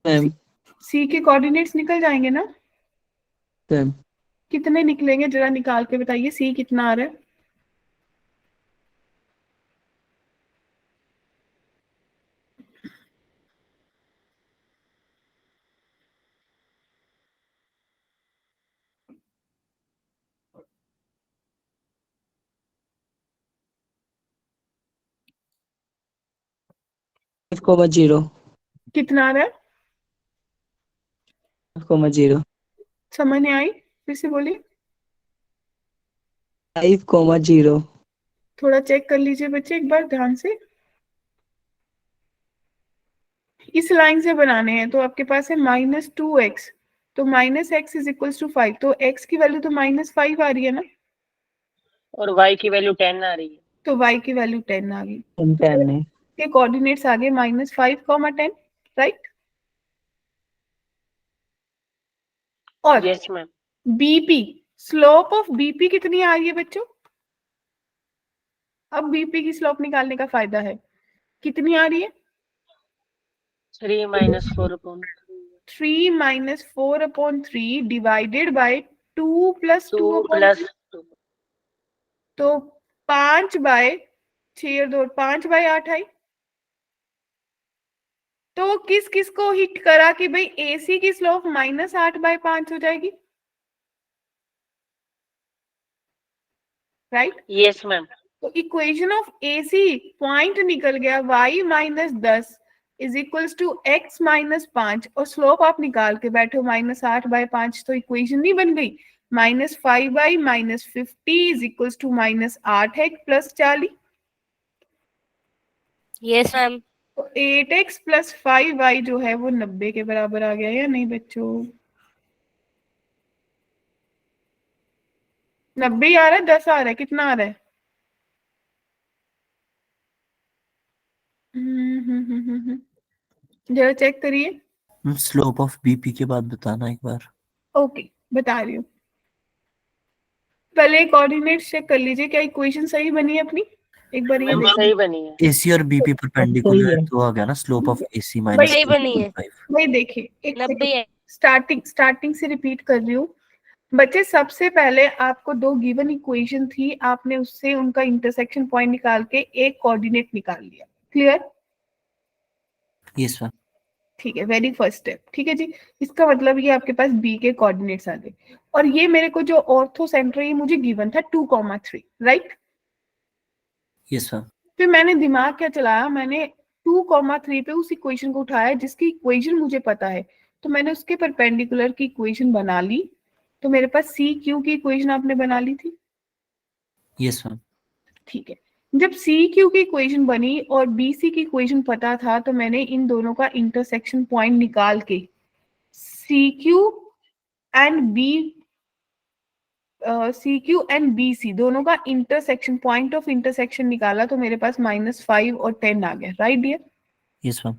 Speaker 6: मैम
Speaker 1: c के कोऑर्डिनेट्स निकल जाएंगे ना?
Speaker 6: मैम
Speaker 1: कितने निकलेंगे जरा निकाल के बताइए, c कितना आ रहा है?
Speaker 6: (5,0)
Speaker 1: कितना आ रहा है?
Speaker 6: 5,0
Speaker 1: समझ नहीं आई, फिर से बोलिए।
Speaker 6: 5,0
Speaker 1: थोड़ा चेक कर लीजिए बच्चे एक बार ध्यान से। इस लाइन से बनाने हैं तो आपके पास है -2x, तो -x इज इक्वल्स टू 5, तो x की वैल्यू तो -5 आ रही है ना,
Speaker 4: और y की वैल्यू 10 आ रही है।
Speaker 1: तो y की वैल्यू 10 आ गई।
Speaker 6: 10 है।
Speaker 1: के कोऑर्डिनेट्स आ गए -5, 10, राइट? और
Speaker 4: yes ma'am.
Speaker 1: BP, slope of BP कितनी आ रही है बच्चों? अब बीपी की स्लोप निकालने का फायदा है, कितनी आ रही है?
Speaker 4: 3 - 4 अपॉन
Speaker 1: 3 - 4/3 डिवाइडेड बाय 2 +
Speaker 4: 2
Speaker 1: 2/3,
Speaker 4: प्लस 2।
Speaker 1: तो 5/6 और 2 5/8 आई। तो किस किस को हिट करा कि भाई एसी की स्लोप -8/5 हो जाएगी, राइट?
Speaker 4: Yes ma'am.
Speaker 1: तो इक्वेशन ऑफ एसी पॉइंट निकल गया y -10 is equals to x -5, और स्लोप आप निकाल के बैठे हो -8/5, तो इक्वेशन नहीं बन गई? -5/-50 is equals to -8x + 40,
Speaker 5: yes ma'am.
Speaker 1: तो 8x + 5y जो है वो 90 के बराबर आ गया या नहीं बच्चों? 90 आ रहा है, 10 आ रहा है, कितना आ रहा है? जरा चेक करिए।
Speaker 2: स्लोप ऑफ बीपी के बाद बताना एक बार।
Speaker 1: ओके, बता रही हूँ। पहले कोऑर्डिनेट्स चेक कर लीजिए, क्या इक्वेशन सही बनी है अपनी? एक बार ये
Speaker 4: मैम
Speaker 1: देखो।
Speaker 4: सही बनी है।
Speaker 2: एसी और बीपी परपेंडिकुलर है तो आ गया ना स्लोप ऑफ एसी
Speaker 1: भाई
Speaker 5: सही बनी है।
Speaker 2: -5।
Speaker 1: भाई देखिए, एक
Speaker 5: 90
Speaker 1: सेकंड,
Speaker 5: है।
Speaker 1: स्टार्टिंग से रिपीट कर रही हूँ बच्चे। सबसे पहले आपको दो गिवन इक्वेशन थी, आपने उससे उनका इंटरसेक्शन पॉइंट निकाल के एक कोऑर्डिनेट निकाल लिया। क्लियर?
Speaker 2: Yes ma'am.
Speaker 1: ठीक है, वेरी फर्स्ट स्टेप। ठीक है जी, इसका मतलब ये आपके पास बी के कोऑर्डिनेट्स आ गए, और ये मेरे को जो ऑर्थो सेंटर है ये मुझे गिवन था 2,3, राइट?
Speaker 2: Yes ma'am.
Speaker 1: फिर मैंने दिमाग क्या चलाया, मैंने 2,3 पे उस इक्वेशन को उठाया जिसकी इक्वेशन मुझे पता है, तो मैंने उसके परपेंडिकुलर की इक्वेशन बना ली। तो मेरे पास सी क्यू की इक्वेशन आपने बना ली थी।
Speaker 2: Yes ma'am.
Speaker 1: ठीक है, जब सी क्यू की इक्वेशन बनी और बी सी की इक्वेशन पता था, तो मैंने इन दोनों का इंटरसेक्शन पॉइंट निकाल के C Q and B C दोनों का इंटरसेक्शन पॉइंट ऑफ इंटरसेक्शन निकाला, तो मेरे पास -5 और 10 आ गया, right dear?
Speaker 2: Yes ma'am.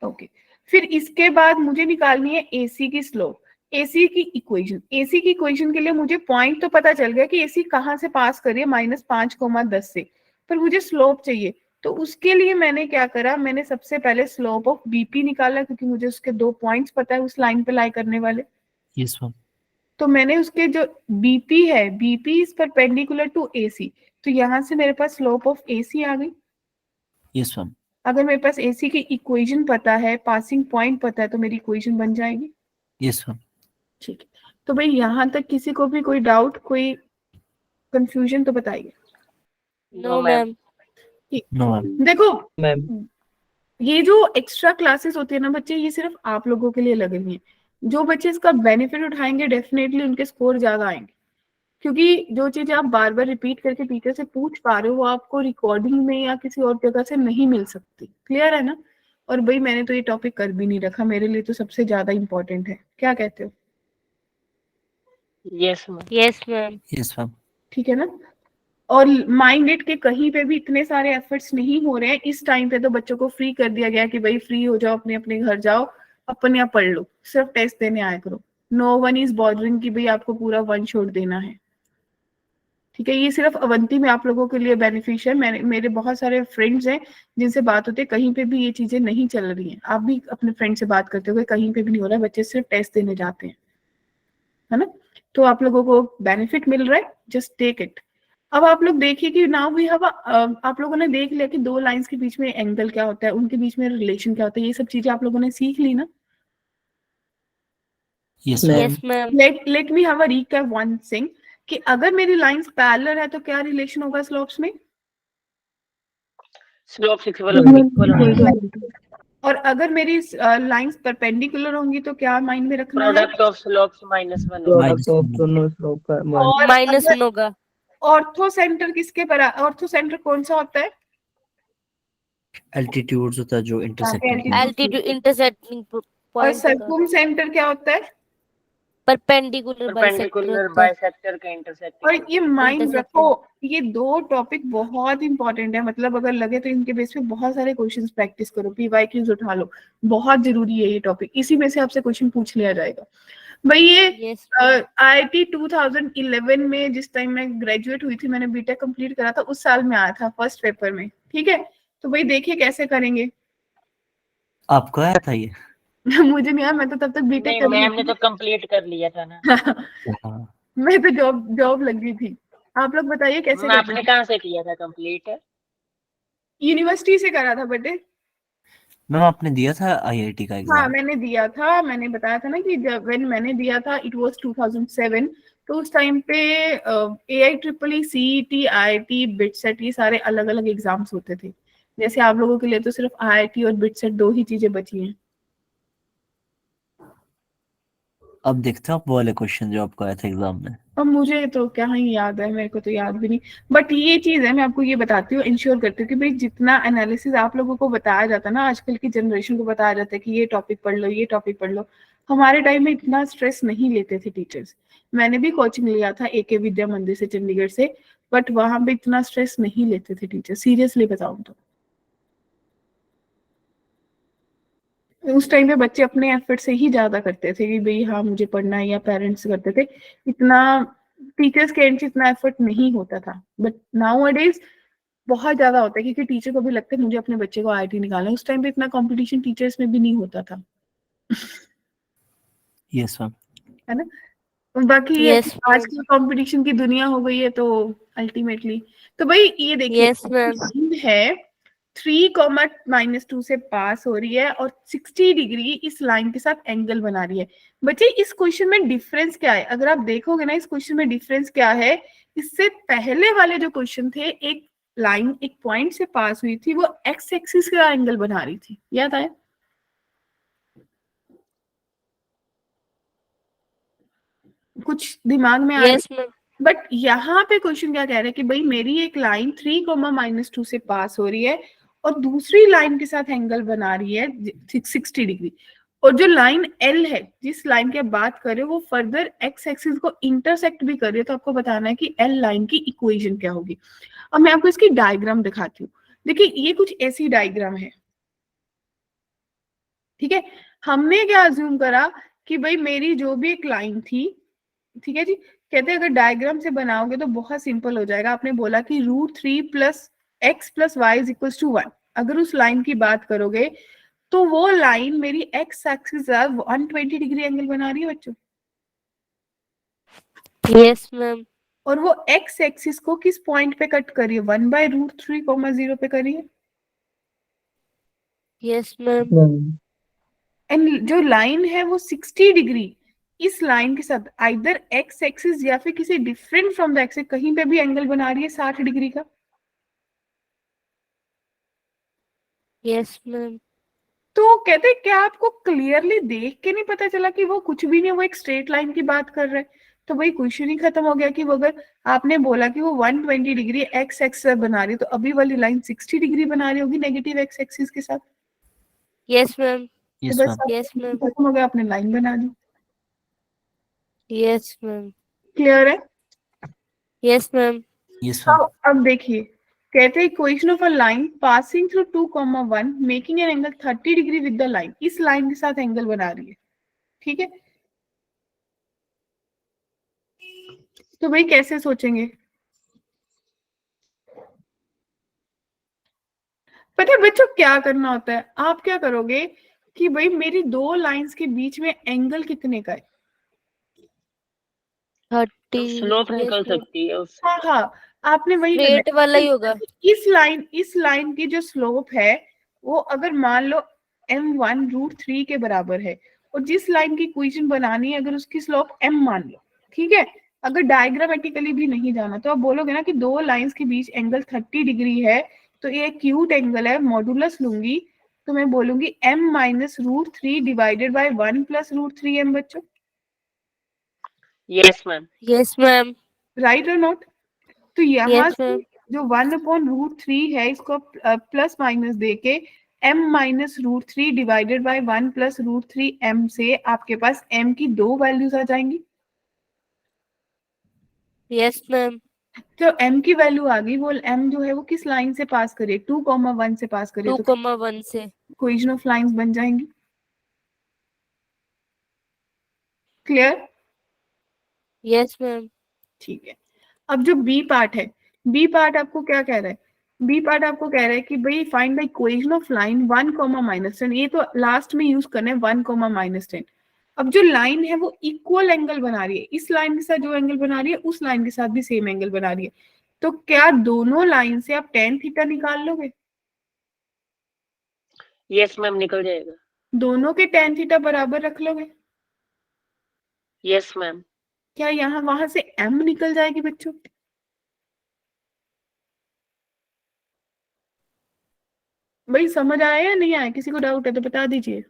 Speaker 1: Okay, फिर इसके बाद मुझे निकालनी है एसी की स्लोप। एसी की इक्वेशन के लिए मुझे पॉइंट तो पता चल गया कि एसी कहाँ से पास कर रही है, -5,10 से, पर मुझे स्लोप चाहिए। तो उसके लिए मैंने क्या करा, मैंने सबसे पहले स्लोप ऑफ बीपी निकाला, क्योंकि मुझे उसके 2 पॉइंट्स पता है उस लाइन पे लाई करने वाले।
Speaker 2: Yes ma'am.
Speaker 1: तो मैंने उसके जो बीपी है, BP is perpendicular to AC, तो यहाँ से मेरे पास स्लोप ऑफ एसी आ गई।
Speaker 2: Yes ma'am.
Speaker 1: अगर मेरे पास एसी की इक्वेशन पता है, पासिंग पॉइंट पता है, तो मेरी इक्वेशन बन जाएगी।
Speaker 2: Yes ma'am.
Speaker 1: ठीक है, तो भाई यहाँ तक किसी को भी कोई डाउट, कोई कंफ्यूजन तो बताइए।
Speaker 5: No ma'am.
Speaker 2: No ma'am.
Speaker 1: देखो
Speaker 6: मैम।
Speaker 1: ये जो एक्स्ट्रा क्लासेस होती है ना बच्चे, ये सिर्फ आप लोगों के लिए लगी हुई है। जो बच्चे इसका बेनिफिट उठाएंगे डेफिनेटली उनके स्कोर ज्यादा आएंगे, क्योंकि जो चीजें आप बार बार रिपीट करके टीचर से पूछ पा रहे हो वो आपको रिकॉर्डिंग में या किसी और जगह से नहीं मिल सकती। क्लियर है ना? और भाई मैंने तो ये टॉपिक कर भी नहीं रखा, मेरे लिए तो सबसे ज्यादा इंपॉर्टेंट है। क्या कहते हो?
Speaker 4: Yes ma'am.
Speaker 5: Yes ma'am.
Speaker 2: Yes ma'am.
Speaker 1: ठीक है ना? और माइंडेड के कहीं पे भी इतने सारे एफर्ट्स नहीं हो रहे हैं इस टाइम पे, तो बच्चों को फ्री कर दिया गया कि भाई फ्री हो जाओ, अपने अपने घर जाओ, अपने आप पढ़ लो, सिर्फ टेस्ट देने आया करो। नो वन इज बॉदरिंग कि भाई आपको पूरा वन शॉट देना है। ठीक है? ये सिर्फ अवंती में आप लोगों के लिए बेनिफिशियल है। मेरे बहुत सारे फ्रेंड्स हैं जिनसे बात होती है, कहीं पे भी ये चीजें नहीं चल रही हैं। आप भी अपने फ्रेंड से बात करते हो, कहीं पे भी नहीं हो रहा है, बच्चे सिर्फ टेस्ट देने जाते हैं, है ना? तो आप लोगों को बेनिफिट मिल रहा है, जस्ट टेक इट। अब आप लोग देखिए कि नाउ वी हैव आप लोगों ने देख लिया कि दो लाइंस के बीच में एंगल क्या होता है, उनके बीच में रिलेशन क्या होता है, ये सब चीजें आप लोगों ने सीख ली ना।
Speaker 2: Yes
Speaker 6: ma'am.
Speaker 2: Ma'am.
Speaker 5: Yes ma'am.
Speaker 1: Let me have a recap one thing कि अगर मेरी लाइंस पैरेलल है तो क्या रिलेशन होगा स्लोप्स में?
Speaker 4: स्लोप इक्वल होंगे।
Speaker 1: और अगर मेरी लाइंस परपेंडिकुलर होंगी तो क्या माइंड में रखना है?
Speaker 4: प्रोडक्ट ऑफ स्लोप्स -1 होगा।
Speaker 6: प्रोडक्ट ऑफ दोनों स्लोप का 1।
Speaker 1: और
Speaker 5: माइनस
Speaker 1: अगर
Speaker 5: 1 होगा।
Speaker 1: ऑर्थो सेंटर किसके बराबर? ऑर्थो सेंटर कौन सा होता है?
Speaker 2: एल्टीट्यूड्स होता है जो इंटरसेक्टिंग
Speaker 1: altitude।
Speaker 5: एल्टीट्यूड इंटरसेक्टिंग
Speaker 1: और
Speaker 5: पॉइंट होगा।
Speaker 1: सर्कुम सेंटर क्या होता है?
Speaker 5: परपेंडिकुलर
Speaker 4: परपेंडिकुलर
Speaker 5: बाइसेक्टर होता है।
Speaker 4: बाइसेक्टर के इंटरसेक्टिंग।
Speaker 1: और ये माइंड
Speaker 5: Intersecting।
Speaker 1: रखो, ये दो टॉपिक बहुत इंपॉर्टेंट है। मतलब अगर लगे तो इनके बेस पे बहुत सारे क्वेश्चंस प्रैक्टिस करो, पीवाईक्यूज उठा लो, बहुत जरूरी है ये टॉपिक। इसी में से आपसे क्वेश्चन पूछ लिया जाएगा। भाई ये
Speaker 5: यस
Speaker 1: IIT 2011 में जिस टाइम मैं ग्रेजुएट हुई थी, मैंने बीटेक कंप्लीट करा था, उस साल में आया था फर्स्ट पेपर में। ठीक है? तो भाई देखिए कैसे करेंगे।
Speaker 2: आपको आया था ये?
Speaker 1: मुझे नहीं आया, मैं तो तब तक बीटेक
Speaker 4: नहीं
Speaker 1: कर
Speaker 4: मैम
Speaker 1: रही
Speaker 4: ने तो कंप्लीट कर लिया था ना।
Speaker 2: हाँ।
Speaker 1: मैं तो जॉब लग गई थी। आप लोग बताइए कैसे
Speaker 4: मैम
Speaker 1: करना
Speaker 4: आपने
Speaker 1: है?
Speaker 4: कहाँ से किया था कंप्लीट?
Speaker 1: यूनिवर्सिटी से करा था बेटे।
Speaker 2: मैम आपने दिया था आईआईटी का
Speaker 1: हाँ
Speaker 2: एग्जाम?
Speaker 1: मैंने दिया था, मैंने बताया था ना कि जब मैंने दिया था इट वाज 2007। तो उस टाइम पे AIEEE CET IIT बिटसेट ये सारे अलग अलग एग्जाम्स होते थे। जैसे आप लोगों के लिए तो सिर्फ IIT और बिटसेट दो ही चीजें बची हैं।
Speaker 2: अब देखते हो आप वो वाले क्वेश्चन जो आपको आया था एग्जाम में?
Speaker 1: अब मुझे तो क्या ही याद है, मेरे को तो याद भी नहीं। बट ये चीज है, मैं आपको ये बताती हूँ, इंश्योर करती हूँ कि भाई जितना एनालिसिस आप लोगों को बताया जाता है ना, आजकल की जनरेशन को बताया जाता है कि ये टॉपिक पढ़ लो, ये टॉपिक पढ़ लो, हमारे टाइम में इतना स्ट्रेस नहीं लेते थे टीचर्स। मैंने भी कोचिंग लिया था AK विद्या मंदिर से, चंडीगढ़ से, बट वहां पे इतना स्ट्रेस नहीं लेते थे टीचर, सीरियसली बताऊं तो। उस टाइम पे बच्चे अपने एफर्ट से ही ज्यादा करते थे कि भाई हाँ मुझे पढ़ना है, या पेरेंट्स करते थे। इतना टीचर्स के एंड से इतना एफर्ट नहीं होता था। बट नाउ अडेज बहुत ज्यादा होता है, क्योंकि टीचर को भी लगता है मुझे अपने बच्चे को IIT निकालना है। उस टाइम पे इतना कंपटीशन टीचर्स में भी नहीं होता था।
Speaker 2: Yes ma'am.
Speaker 1: है ना? बाकी ये
Speaker 5: यस
Speaker 1: आज की कंपटीशन की दुनिया हो गई है, तो अल्टीमेटली तो भाई ये देखिए
Speaker 5: यस मैम।
Speaker 1: है 3, -2 से पास हो रही है और 60 डिग्री इस लाइन के साथ एंगल बना रही है। बच्चे इस क्वेश्चन में डिफरेंस क्या है? अगर आप देखोगे ना इस क्वेश्चन में डिफरेंस क्या है, इससे पहले वाले जो क्वेश्चन थे, एक लाइन एक पॉइंट से पास हुई थी, वो एक्स एक्सिस का एंगल बना रही थी। याद आया? कुछ दिमाग में आ
Speaker 5: यस मैम।
Speaker 1: बट यहाँ पे क्वेश्चन क्या कह रहा है कि भाई मेरी एक लाइन 3, -2 से पास हो रही है और दूसरी लाइन के साथ एंगल बना रही है 60 डिग्री, और जो लाइन L है, जिस लाइन की आप बात कर रहे हो, वो फर्दर एक्स एक्सिस को इंटरसेक्ट भी कर रही है। तो आपको बताना है कि L लाइन की इक्वेशन क्या होगी। अब मैं आपको इसकी डायग्राम दिखाती हूँ। देखिए ये कुछ ऐसी डायग्राम है। ठीक है? हमने क्या अज्यूम करा कि भाई मेरी जो भी एक लाइन थी, ठीक है जी, कहते हैं अगर डायग्राम से बनाओगे तो बहुत सिंपल हो जाएगा। आपने बोला कि √3 + x + y = 1। अगर उस लाइन की बात करोगे तो वो लाइन मेरी एक्स एक्सिस 120 डिग्री एंगल बना रही है बच्चों,
Speaker 5: यस मैम।
Speaker 1: और वो एक्स एक्सिस को किस पॉइंट पे कट करी है? 1/√3, 0 पे करी है।
Speaker 5: Yes ma'am.
Speaker 1: एंड जो लाइन है वो 60 डिग्री इस लाइन के साथ आइदर एक्स एक्सिस या फिर किसी डिफरेंट फ्रॉम द एक्सिस कहीं पे भी एंगल बना रही है 60 डिग्री का।
Speaker 5: Yes ma'am.
Speaker 1: तो कहते हैं क्या आपको क्लियरली देख के नहीं पता चला कि वो कुछ भी नहीं, वो एक स्ट्रेट लाइन की बात कर रहे हैं? तो भाई क्वेश्चन ही खत्म हो गया कि वो अगर आपने बोला कि वो 120 डिग्री एक्स एक्सिस बना रही है तो अभी वाली लाइन 60 डिग्री बना रही होगी नेगेटिव एक्स एक्सिस के साथ।
Speaker 5: Yes ma'am.
Speaker 1: तो
Speaker 2: यस
Speaker 1: बस
Speaker 2: मैम।
Speaker 5: Yes ma'am.
Speaker 1: खत्म हो गया, आपने लाइन बना दी।
Speaker 5: Yes ma'am.
Speaker 1: क्लियर है?
Speaker 5: Yes ma'am.
Speaker 2: Yes ma'am.
Speaker 1: अब देखिए, कहते हैं equation of a line passing through 2,1 making an angle 30 degree with the line, इस लाइन के साथ एंगल बना रही है, ठीक है? तो भाई कैसे सोचेंगे? पता है बच्चों क्या करना होता है? आप क्या करोगे कि भाई मेरी दो लाइंस के बीच में एंगल कितने का है?
Speaker 5: 30।
Speaker 4: स्लोप निकल सकती है उससे।
Speaker 1: हाँ हाँ, आपने वही करना
Speaker 5: स्ट्रेट वाला ही होगा।
Speaker 1: है। इस लाइन की जो स्लोप है वो अगर मान लो m1√3 के बराबर है, और जिस लाइन की इक्वेशन बनानी है अगर उसकी स्लोप m मान लो, ठीक है? अगर डायग्रामेटिकली भी नहीं जाना तो आप बोलोगे ना कि दो लाइंस के बीच एंगल 30 डिग्री है, तो ये एक्यूट एंगल है, मॉडुलस लूंगी तो मैं बोलूंगी m-√3 डिवाइडेड बाय 1+√3m। बच्चों
Speaker 4: yes ma'am.
Speaker 5: Yes ma'am.
Speaker 1: Right और नॉट? तो यहाँ
Speaker 5: यस
Speaker 1: से
Speaker 5: मैम।
Speaker 1: जो 1/√3 है इसको प्लस माइनस देके m-√3 डिवाइडेड बाय 1+√3m से आपके पास m की दो वैल्यूज आ जाएंगी।
Speaker 5: Yes ma'am.
Speaker 1: तो m की वैल्यू आ गई, वो m जो है वो किस लाइन से पास करे? 2,1 से पास करे, तो
Speaker 5: 2,1 से।
Speaker 1: इक्वेशन ऑफ लाइंस बन जाएंगी। क्लियर?
Speaker 5: Yes ma'am.
Speaker 1: ठीक है। अब जो बी पार्ट है, बी पार्ट आपको क्या कह रहा है? बी पार्ट आपको कह रहा है कि भाई find the equation of line 1,-10। ये तो लास्ट में यूज करना है 1,-10। अब जो लाइन है वो इक्वल एंगल बना रही है, इस लाइन के साथ जो एंगल बना रही है उस लाइन के साथ भी सेम एंगल बना रही है, तो क्या दोनों लाइन से आप tan थीटा निकाल लोगे?
Speaker 4: यस मैम, निकल जाएगा।
Speaker 1: दोनों के tan थीटा बराबर रख लोगे?
Speaker 4: Yes ma'am.
Speaker 1: क्या यहाँ वहां से m निकल जाएगी बच्चों? भाई समझ आया या नहीं आया? किसी को डाउट है तो बता दीजिए।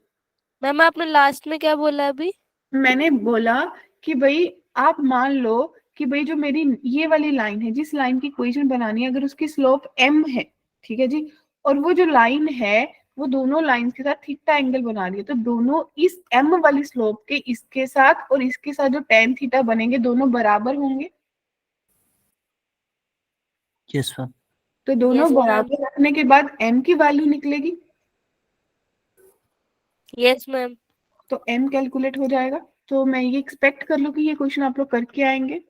Speaker 5: मैम आपने लास्ट में क्या बोला अभी?
Speaker 1: मैंने बोला कि भाई आप मान लो कि भाई जो मेरी ये वाली लाइन है, जिस लाइन की इक्वेशन बनानी है, अगर उसकी स्लोप m है, ठीक है जी, और वो जो लाइन है वो दोनों लाइंस के साथ थीटा एंगल बना रही है, तो दोनों इस m वाली स्लोप के इसके साथ और इसके साथ जो tan थीटा बनेंगे दोनों बराबर होंगे।
Speaker 2: Yes ma'am.
Speaker 1: तो दोनों
Speaker 5: Yes, ma'am.
Speaker 1: बराबर रखने के बाद m की वैल्यू निकलेगी,
Speaker 5: यस मैम।
Speaker 1: तो m कैलकुलेट हो जाएगा। तो मैं ये एक्सपेक्ट कर लूं कि ये क्वेश्चन आप लोग करके आएंगे,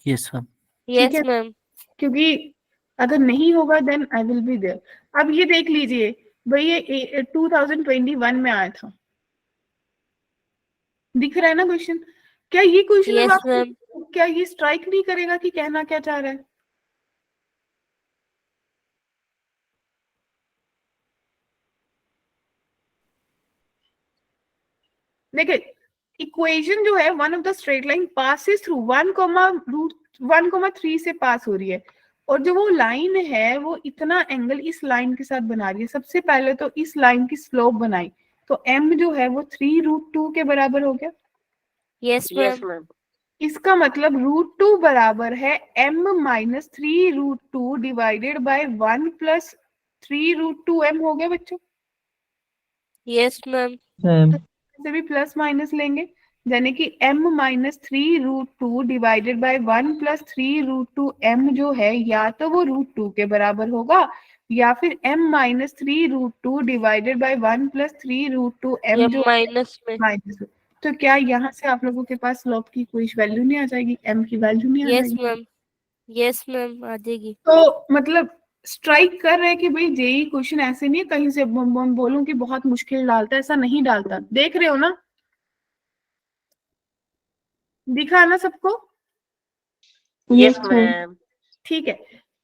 Speaker 2: यस मैम।
Speaker 1: ठीक है?
Speaker 5: Yes ma'am.
Speaker 1: क्योंकि अगर नहीं होगा then I will be there. अब ये देख लीजिए भाई, ये 2021 में आया था, दिख रहा है ना क्वेश्चन? क्या ये क्वेश्चन
Speaker 5: Yes,
Speaker 1: आपको क्या ये स्ट्राइक नहीं करेगा कि कहना क्या चाह रहा है? देखिए इक्वेशन जो है one of the straight line passes through 1,3 से पास हो रही है, और जो वो लाइन है वो इतना एंगल इस लाइन के साथ बना रही है। सबसे पहले तो इस लाइन की स्लोप बनाई, तो m जो है वो 3√2 के बराबर हो गया।
Speaker 5: Yes
Speaker 4: yes
Speaker 5: ma'am.
Speaker 4: मैम।
Speaker 1: इसका मतलब √2 बराबर है m-3√2 डिवाइडेड बाय 1+3√2m हो गया बच्चों।
Speaker 5: Yes ma'am.
Speaker 6: मैम।
Speaker 1: से भी प्लस माइनस लेंगे, यानी कि m-3√2 डिवाइडेड बाय 1+3√2m जो है या तो वो √2 के बराबर होगा या फिर m-3√2 डिवाइडेड बाय 1+3√2m जो
Speaker 5: माइनस में।
Speaker 1: माइनस। तो क्या यहाँ से आप लोगों के पास स्लोप की कोई वैल्यू नहीं आ जाएगी? m की वैल्यू नहीं आ
Speaker 5: यस
Speaker 1: जाएगी?
Speaker 5: मैम। यस मैम आ जाएगी।
Speaker 1: तो मतलब स्ट्राइक कर रहे हैं कि भाई जेई क्वेश्चन ऐसे नहीं है कहीं से बोलूं कि बहुत मुश्किल डालता है, ऐसा नहीं डालता। देख रहे हो ना, दिखा ना सबको?
Speaker 4: Yes ma'am.
Speaker 1: ठीक है।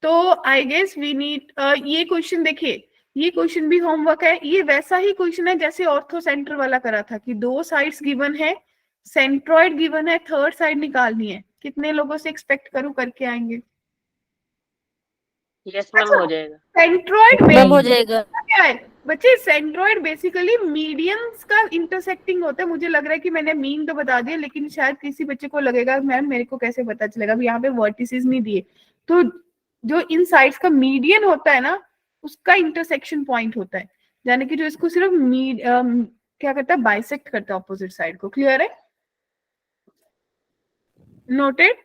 Speaker 1: तो आई गेस वी नीड ये क्वेश्चन देखिए, ये क्वेश्चन भी होमवर्क है। ये वैसा ही क्वेश्चन है जैसे ऑर्थो सेंटर वाला करा था कि दो साइड्स गिवन है, सेंट्रॉइड गिवन है, थर्ड साइड निकालनी है। कितने लोगों से एक्सपेक्ट करूं करके आएंगे?
Speaker 4: यस मैम
Speaker 1: अच्छा।
Speaker 4: हो जाएगा।
Speaker 1: सेंट्रोइड
Speaker 5: मैम हो जाएगा।
Speaker 1: क्या है बच्चे? सेंट्रोइड बेसिकली मीडियंस का इंटरसेक्टिंग होता है। मुझे लग रहा है कि मैंने मीन तो बता दिया, लेकिन शायद किसी बच्चे को लगेगा मैम मेरे को कैसे पता चलेगा, अभी यहाँ पे वर्टिसेस नहीं दिए। तो जो इन साइड्स का मीडियन होता है ना, उसका इंटरसेक्शन पॉइंट होता है, यानी कि जो इसको सिर्फ क्या करता है, बाइसेक्ट करता है ऑपोजिट साइड को। क्लियर है? नोटेड?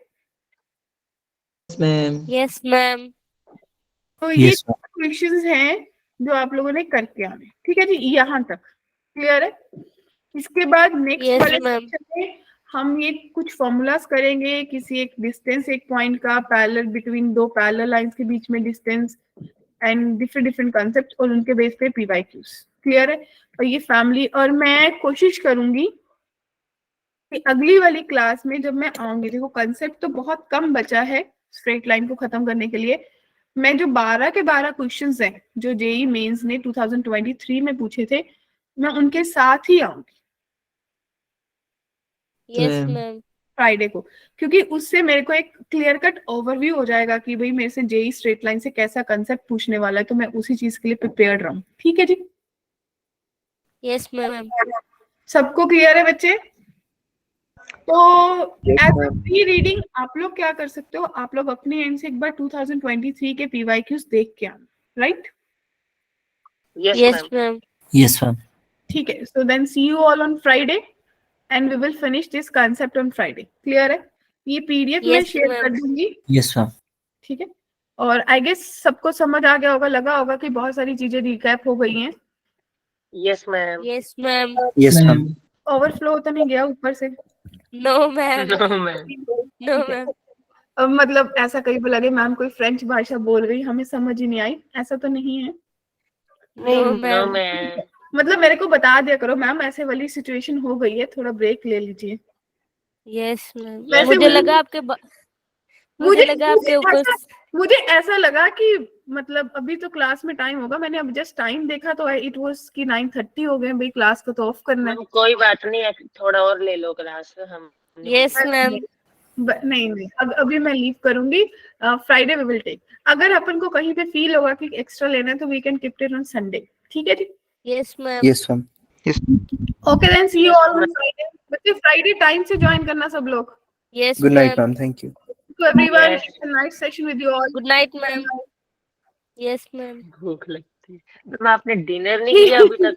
Speaker 6: मैम।
Speaker 5: Yes ma'am.
Speaker 1: तो ये
Speaker 2: Yes, ma'am.
Speaker 1: क्वेश्चंस हैं जो आप लोगों ने करके आने। ठीक है जी, यहाँ तक क्लियर है? इसके बाद नेक्स्ट
Speaker 5: Yes,
Speaker 1: वाले
Speaker 5: ma'am.
Speaker 1: सेक्शन में हम ये कुछ फॉर्मूलाज करेंगे, किसी एक डिस्टेंस, एक पॉइंट का, पैरेलल बिटवीन दो पैरेलल लाइंस के बीच में distance, and different different concept, और उनके बेस पे PYQs। क्लियर है? और ये फैमिली, और मैं कोशिश करूंगी कि अगली वाली क्लास में जब मैं आऊंगी, देखो कंसेप्ट तो बहुत कम बचा है स्ट्रेट लाइन को खत्म करने के लिए। मैं जो 12 के 12 क्वेश्चंस हैं जो जेई मेंस ने 2023 में पूछे थे, मैं उनके साथ ही आऊंगी
Speaker 5: Yes,
Speaker 6: Ma'am.
Speaker 5: ma'am.
Speaker 1: फ्राइडे को, क्योंकि उससे मेरे को एक क्लियर कट ओवरव्यू हो जाएगा कि भाई मेरे से जेई स्ट्रेट लाइन से कैसा कंसेप्ट पूछने वाला है, तो मैं उसी चीज के लिए प्रिपेयर्ड रहूं। ठीक है जी?
Speaker 5: Yes, ma'am.
Speaker 1: सबको क्लियर है बच्चे? तो एज अ प्री रीडिंग आप लोग क्या कर सकते हो, आप लोग अपने एंड से एक बार 2023 के PYQs देख के आना, right?
Speaker 4: Yes
Speaker 5: Yes,
Speaker 4: ma'am.
Speaker 5: ma'am.
Speaker 2: Yes, ma'am.
Speaker 1: ठीक है, so then see you all on Friday and we will finish this concept on Friday. Clear है? ये PDF मैं
Speaker 5: Yes,
Speaker 1: शेयर कर
Speaker 5: ma'am.
Speaker 1: दूंगी।
Speaker 2: Yes, ma'am.
Speaker 1: ठीक है, और आई गेस सबको समझ आ गया होगा, लगा होगा कि बहुत सारी चीजें रिकैप हो गई हैं।
Speaker 4: Yes ma'am.
Speaker 5: Yes, ma'am.
Speaker 2: Yes, ma'am.
Speaker 1: Overflow तो नहीं गया ऊपर से?
Speaker 5: No, ma'am.
Speaker 4: No ma'am.
Speaker 5: No, ma'am.
Speaker 1: अब मतलब ऐसा कहीं पे लगे मैम कोई फ्रेंच भाषा बोल रही, हमें समझ ही नहीं आई, ऐसा तो नहीं है?
Speaker 5: No,
Speaker 4: no
Speaker 5: ma'am.
Speaker 4: मैम।
Speaker 1: मतलब मेरे को बता दिया करो मैम ऐसे वाली सिचुएशन हो गई है, थोड़ा ब्रेक ले लीजिए।
Speaker 5: Yes, ma'am.
Speaker 4: वैसे
Speaker 5: मुझे लगा आपके मुझे लगा आपके ऊपर
Speaker 1: मुझे ऐसा लगा कि मतलब अभी तो क्लास में टाइम होगा, मैंने अब जस्ट टाइम देखा तो इट वाज कि 9:30 हो गए, भाई क्लास को तो ऑफ करना है।
Speaker 4: मैम कोई बात नहीं, थोड़ा और ले लो क्लास हम।
Speaker 5: Yes, ma'am.
Speaker 1: नहीं अब अभी मैं लीव करूंगी, फ्राइडे वी विल टेक। अगर अपन को कहीं पे फील होगा कि एक्स्ट्रा लेना है तो we can keep it on Sunday. ठीक है जी?
Speaker 5: Yes, ma'am.
Speaker 2: Yes, ma'am.
Speaker 1: Okay then see you all on Friday. बच्चे फ्राइडे टाइम से ज्वाइन करना सब लोग।
Speaker 5: Yes,
Speaker 2: Good night,
Speaker 5: ma'am.
Speaker 2: ma'am. Thank you.
Speaker 1: तो everyone,
Speaker 4: Yes.
Speaker 1: It's a nice session with you all.
Speaker 5: Good night, ma'am. Yes, ma'am.
Speaker 4: भूख लगती है मैम। आपने डिनर नहीं किया अभी तक?